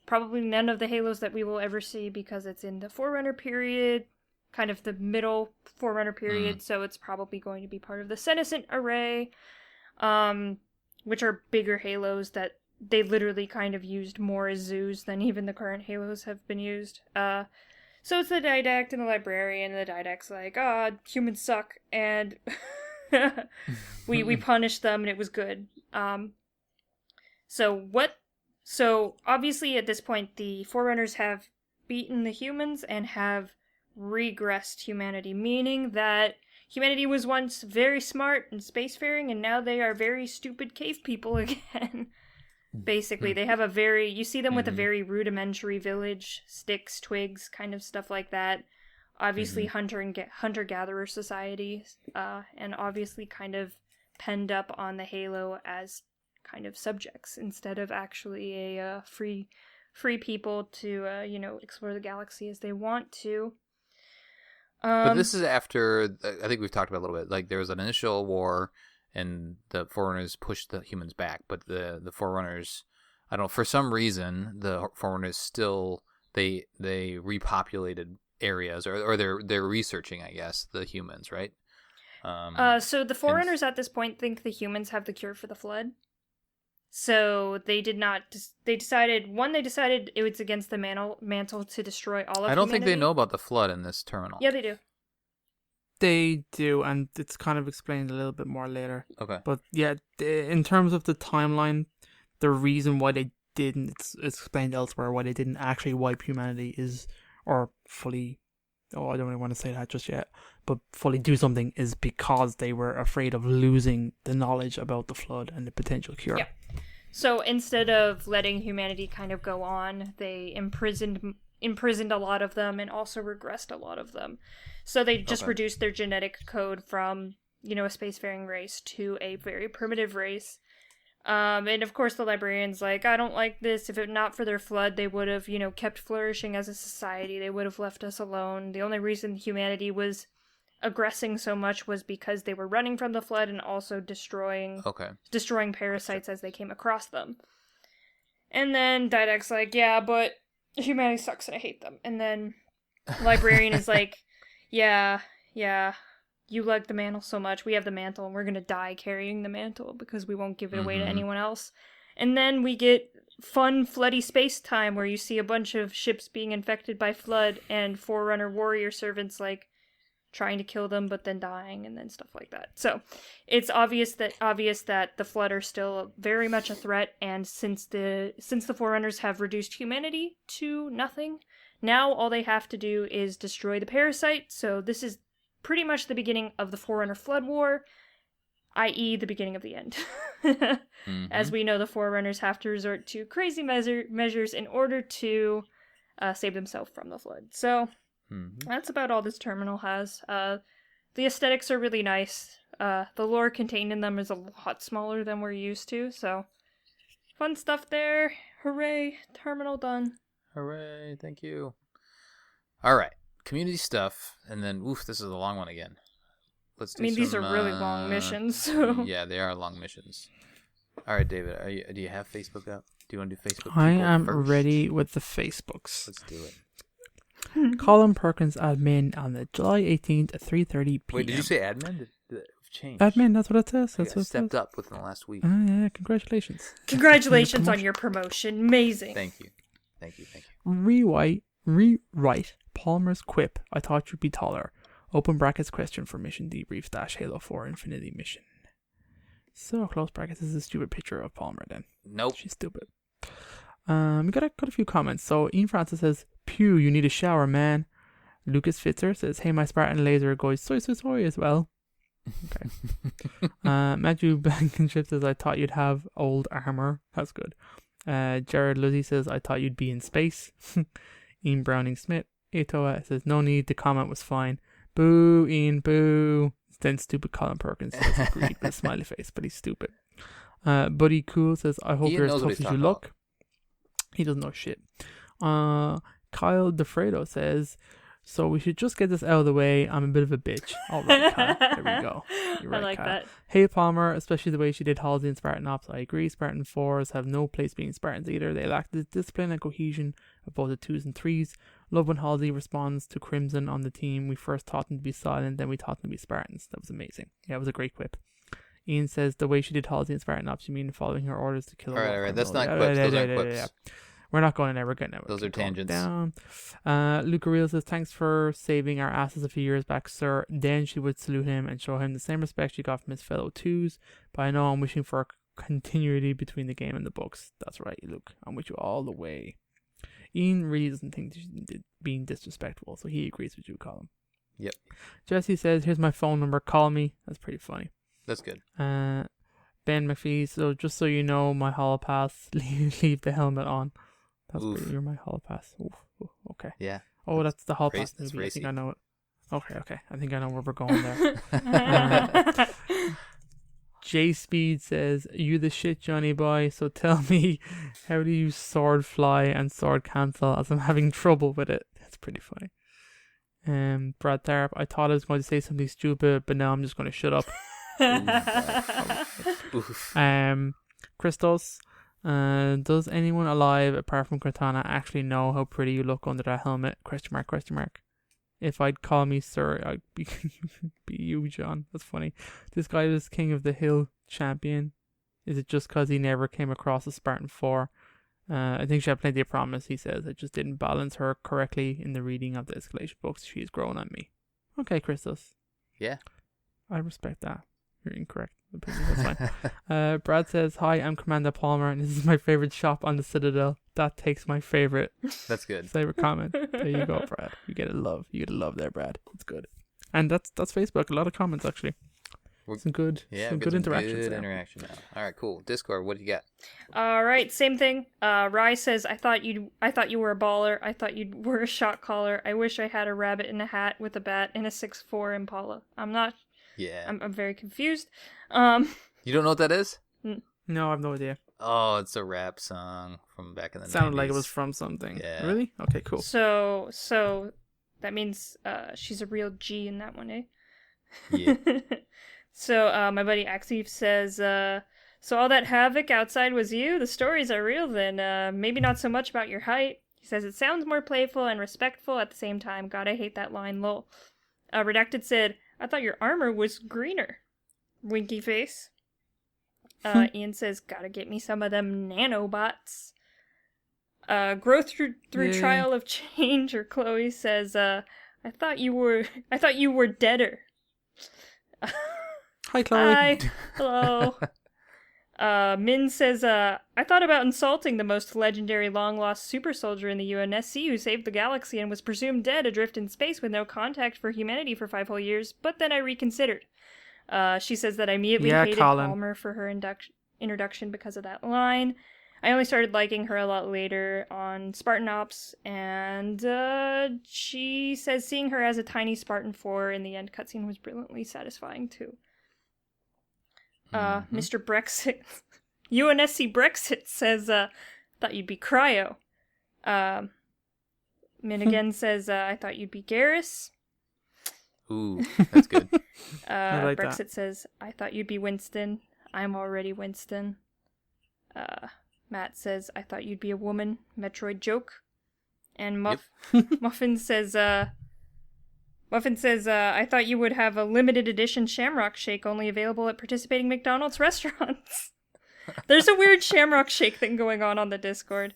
Probably none of the Halos that we will ever see, because it's in the Forerunner period, kind of the middle Forerunner period. So it's probably going to be part of the Senescent Array, which are bigger Halos that they literally kind of used more as zoos than even the current Halos have been used. So it's the Didact and the Librarian, and the Didact's like, humans suck, and we punished them, and it was good. So obviously at this point, the Forerunners have beaten the humans and have regressed humanity, meaning that humanity was once very smart and spacefaring, and now they are very stupid cave people again. Basically, they have you see them with a very rudimentary village, sticks, twigs, kind of stuff like that. Obviously, hunter-gatherer society, and obviously kind of penned up on the Halo as kind of subjects instead of actually a free people to explore the galaxy as they want to. But this is after, I think we've talked about a little bit, like there was an initial war, and the Forerunners pushed the humans back, but the Forerunners, I don't know, for some reason, the Forerunners still, they repopulated areas, or they're researching, I guess, the humans, right? So the Forerunners at this point think the humans have the cure for the Flood. So they did not, they decided it was against the mantle to destroy all of humanity. I don't think they know about the Flood in this terminal. Yeah, they do. They do, and it's kind of explained a little bit more later. Okay. But yeah, in terms of the timeline, the reason why they didn't, it's explained elsewhere, why they didn't actually wipe humanity or fully, I don't really want to say that just yet, but fully do something, is because they were afraid of losing the knowledge about the Flood and the potential cure. Yeah. So instead of letting humanity kind of go on, they imprisoned a lot of them and also regressed a lot of them. So they just reduced their genetic code from, a spacefaring race to a very primitive race. And of course the Librarian's like, I don't like this. If it not for their Flood, they would have, kept flourishing as a society. They would have left us alone. The only reason humanity was aggressing so much was because they were running from the Flood and also destroying parasites as they came across them. And then Didact's like, yeah, but humanity sucks and I hate them. And then Librarian is like, yeah, you like the mantle so much. We have the mantle and we're going to die carrying the mantle because we won't give it away to anyone else. And then we get fun floody space time where you see a bunch of ships being infected by flood and Forerunner warrior servants like trying to kill them but then dying and then stuff like that. So it's obvious that the Flood are still very much a threat, and since the Forerunners have reduced humanity to nothing, now all they have to do is destroy the parasite. So this is pretty much the beginning of the Forerunner Flood War, i.e. the beginning of the end. As we know, the Forerunners have to resort to crazy measures in order to save themselves from the Flood. So that's about all this terminal has. The aesthetics are really nice. The lore contained in them is a lot smaller than we're used to, so fun stuff there. Hooray, terminal done. Hooray, thank you. All right, community stuff, and then, this is a long one again. Let's do these are really long missions, so... Yeah, they are long missions. All right, David, do you have Facebook up? Do you want to do Facebook? I am ready with the Facebooks. Let's do it. Colin Perkins admin on the July 18th at 3:30 p.m. Wait, did you say admin? Did it change? Admin, that's what it says. That's what stepped up within the last week. Yeah, congratulations. Congratulations on your promotion. Amazing. Thank you. Rewrite Palmer's quip, I thought you'd be taller. Open brackets question for mission debrief - Halo 4 Infinity mission. So, close brackets is a stupid picture of Palmer then. Nope. She's stupid. We got a few comments. So, Ian Francis says, "Pew, you need a shower, man." Lucas Fitzer says, "Hey, my Spartan laser goes soy as well." Okay. Matthew Blankenship says, "I thought you'd have old armor." That's good. Jared Luzzy says, "I thought you'd be in space." Ian Browning Smith. Etoa says, "No need, the comment was fine." Boo, Ian, boo. Then stupid Colin Perkins says, "Agreed," with a smiley face, but he's stupid. Buddy Cool says, "I hope you're as tough as you look." He doesn't know shit. Kyle DeFredo says, "So we should just get this out of the way. I'm a bit of a bitch." All right, Kyle. There we go. You're right, I like Kyle. that. Hey, Palmer, especially the way she did Halsey and Spartan Ops. I agree. Spartan 4s have no place being Spartans either. They lack the discipline and cohesion of both the 2s and 3s. Love when Halsey responds to Crimson on the team. We first taught them to be silent, then we taught them to be Spartans. That was amazing. Yeah, it was a great quip. Ian says, "The way she did Halsey and Spartan Ops, you mean following her orders to kill her?" All right. That's not quips. Those aren't quips. We're not going in there. We're getting it. Those are tangents. Down. Luca Real says, "Thanks for saving our asses a few years back, sir." Then she would salute him and show him the same respect she got from his fellow 2s. But I know I'm wishing for a continuity between the game and the books. That's right, Luke. I'm with you all the way. Ian really doesn't think she's being disrespectful, so he agrees with you, Colin. Yep. Jesse says, "Here's my phone number. Call me." That's pretty funny. That's good. Ben McPhee, "So just so you know, my holopass, leave the helmet on." That's pretty. You're my holopass. Oof. Okay. Yeah. Oh, that's the holopass That's movie. I racy. think I know it. Okay. I think I know where we're going there. J Speed says, "You the shit, Johnny boy. So tell me, how do you sword fly and sword cancel, as I'm having trouble with it?" That's pretty funny. Brad Tharp, "I thought I was going to say something stupid, but now I'm just going to shut up." Christos, "Does anyone alive apart from Cortana actually know how pretty you look under that helmet? ? If I'd call me sir, I'd be you, John." That's funny. "This guy is King of the Hill champion. Is it just because he never came across a Spartan 4? I think she had plenty of promise," he says. "I just didn't balance her correctly in the reading of the escalation books. She's grown on me." Okay, Christos. Yeah. I respect that. You're incorrect. Opinion. That's fine. Brad says, "Hi, I'm Commander Palmer, and this is my favorite shop on the Citadel. That takes my favorite." That's good. Favorite comment. There you go, Brad. You get a love. You get a love there, Brad. It's good. And that's Facebook. A lot of comments actually. Some good interactions. Good interaction now. All right, cool. Discord, what do you got? All right, same thing. Rye says, I thought you were a baller. I thought you were a shot caller. I wish I had a rabbit in a hat with a bat and a 6'4" Impala. I'm not. Yeah. I'm very confused. You don't know what that is? No, I have no idea. Oh, it's a rap song from back in the 90s. Sounded like it was from something. Yeah. Really? Okay, cool. So that means she's a real G in that one, eh? Yeah. So my buddy Axif says, "So all that havoc outside was you? The stories are real then. Maybe not so much about your height." He says, "It sounds more playful and respectful at the same time. God, I hate that line, lol." Redacted said, "I thought your armor was greener." Winky face. Ian says, "Gotta get me some of them nanobots." Growth through trial of change, or Chloe says, I thought you were deader. Hi, Chloe. Hi. Hello. Min says, I thought about insulting the most legendary long-lost super soldier in the UNSC who saved the galaxy and was presumed dead adrift in space with no contact for humanity for 5 whole years, but then I reconsidered. She says that I immediately hated Colin. Palmer for her introduction because of that line. I only started liking her a lot later on Spartan Ops, and she says seeing her as a tiny Spartan 4 in the end cutscene was brilliantly satisfying too. Mr. Brexit, UNSC Brexit says, thought you'd be Cryo. Min again says, I thought you'd be Garrus. Ooh, that's good. Brexit says, I thought you'd be Winston. I'm already Winston. Matt says, I thought you'd be a woman. Metroid joke. And Muffin says, I thought you would have a limited edition Shamrock Shake only available at participating McDonald's restaurants. There's a weird Shamrock Shake thing going on the Discord.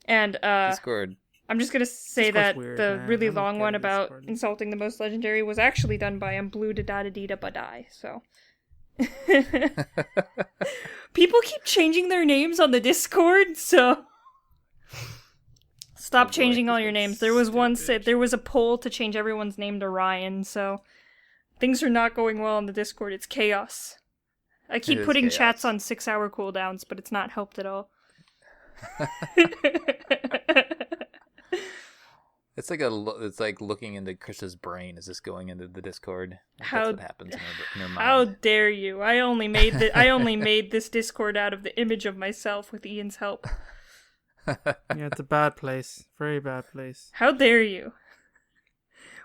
And Discord. I'm just going to say that weird, the man. really long one Discord. about insulting the most legendary was actually done by Blue da-da-da-dee badai, so... People keep changing their names on the Discord, so... Stop changing all your names. There was there was a poll to change everyone's name to Ryan, so things are not going well on the Discord. It's chaos. I keep putting chats on 6-hour cooldowns, but it's not helped at all. It's like looking into Krysta's brain as this going into the Discord. That's what happens in her mind. How dare you? I only made this Discord out of the image of myself with Ian's help. Yeah, it's a bad place. Very bad place. How dare you?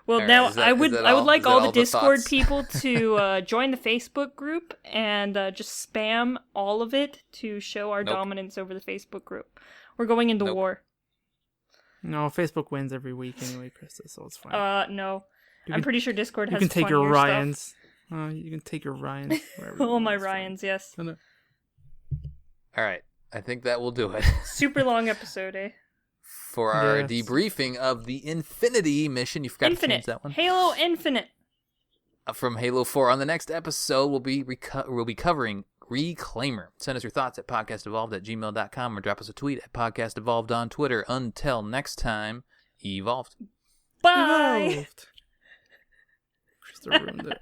Well, right, now I would like all the Discord thoughts? people to join the Facebook group and just spam all of it to show our dominance over the Facebook group. We're going into war. No, Facebook wins every week anyway, Krysta, so it's fine. No. I'm pretty sure Discord has You can take your funnier Ryans. stuff. You can take your Ryans. All my Ryans, yes. All right. I think that will do it. Super long episode, eh? For our debriefing of the Infinity mission. You forgot to change that one. Halo Infinite. From Halo 4. On the next episode, we'll be covering Reclaimer. Send us your thoughts at podcastevolved@gmail.com or drop us a tweet at podcastevolved on Twitter. Until next time, evolved. Bye! Krysta ruined it.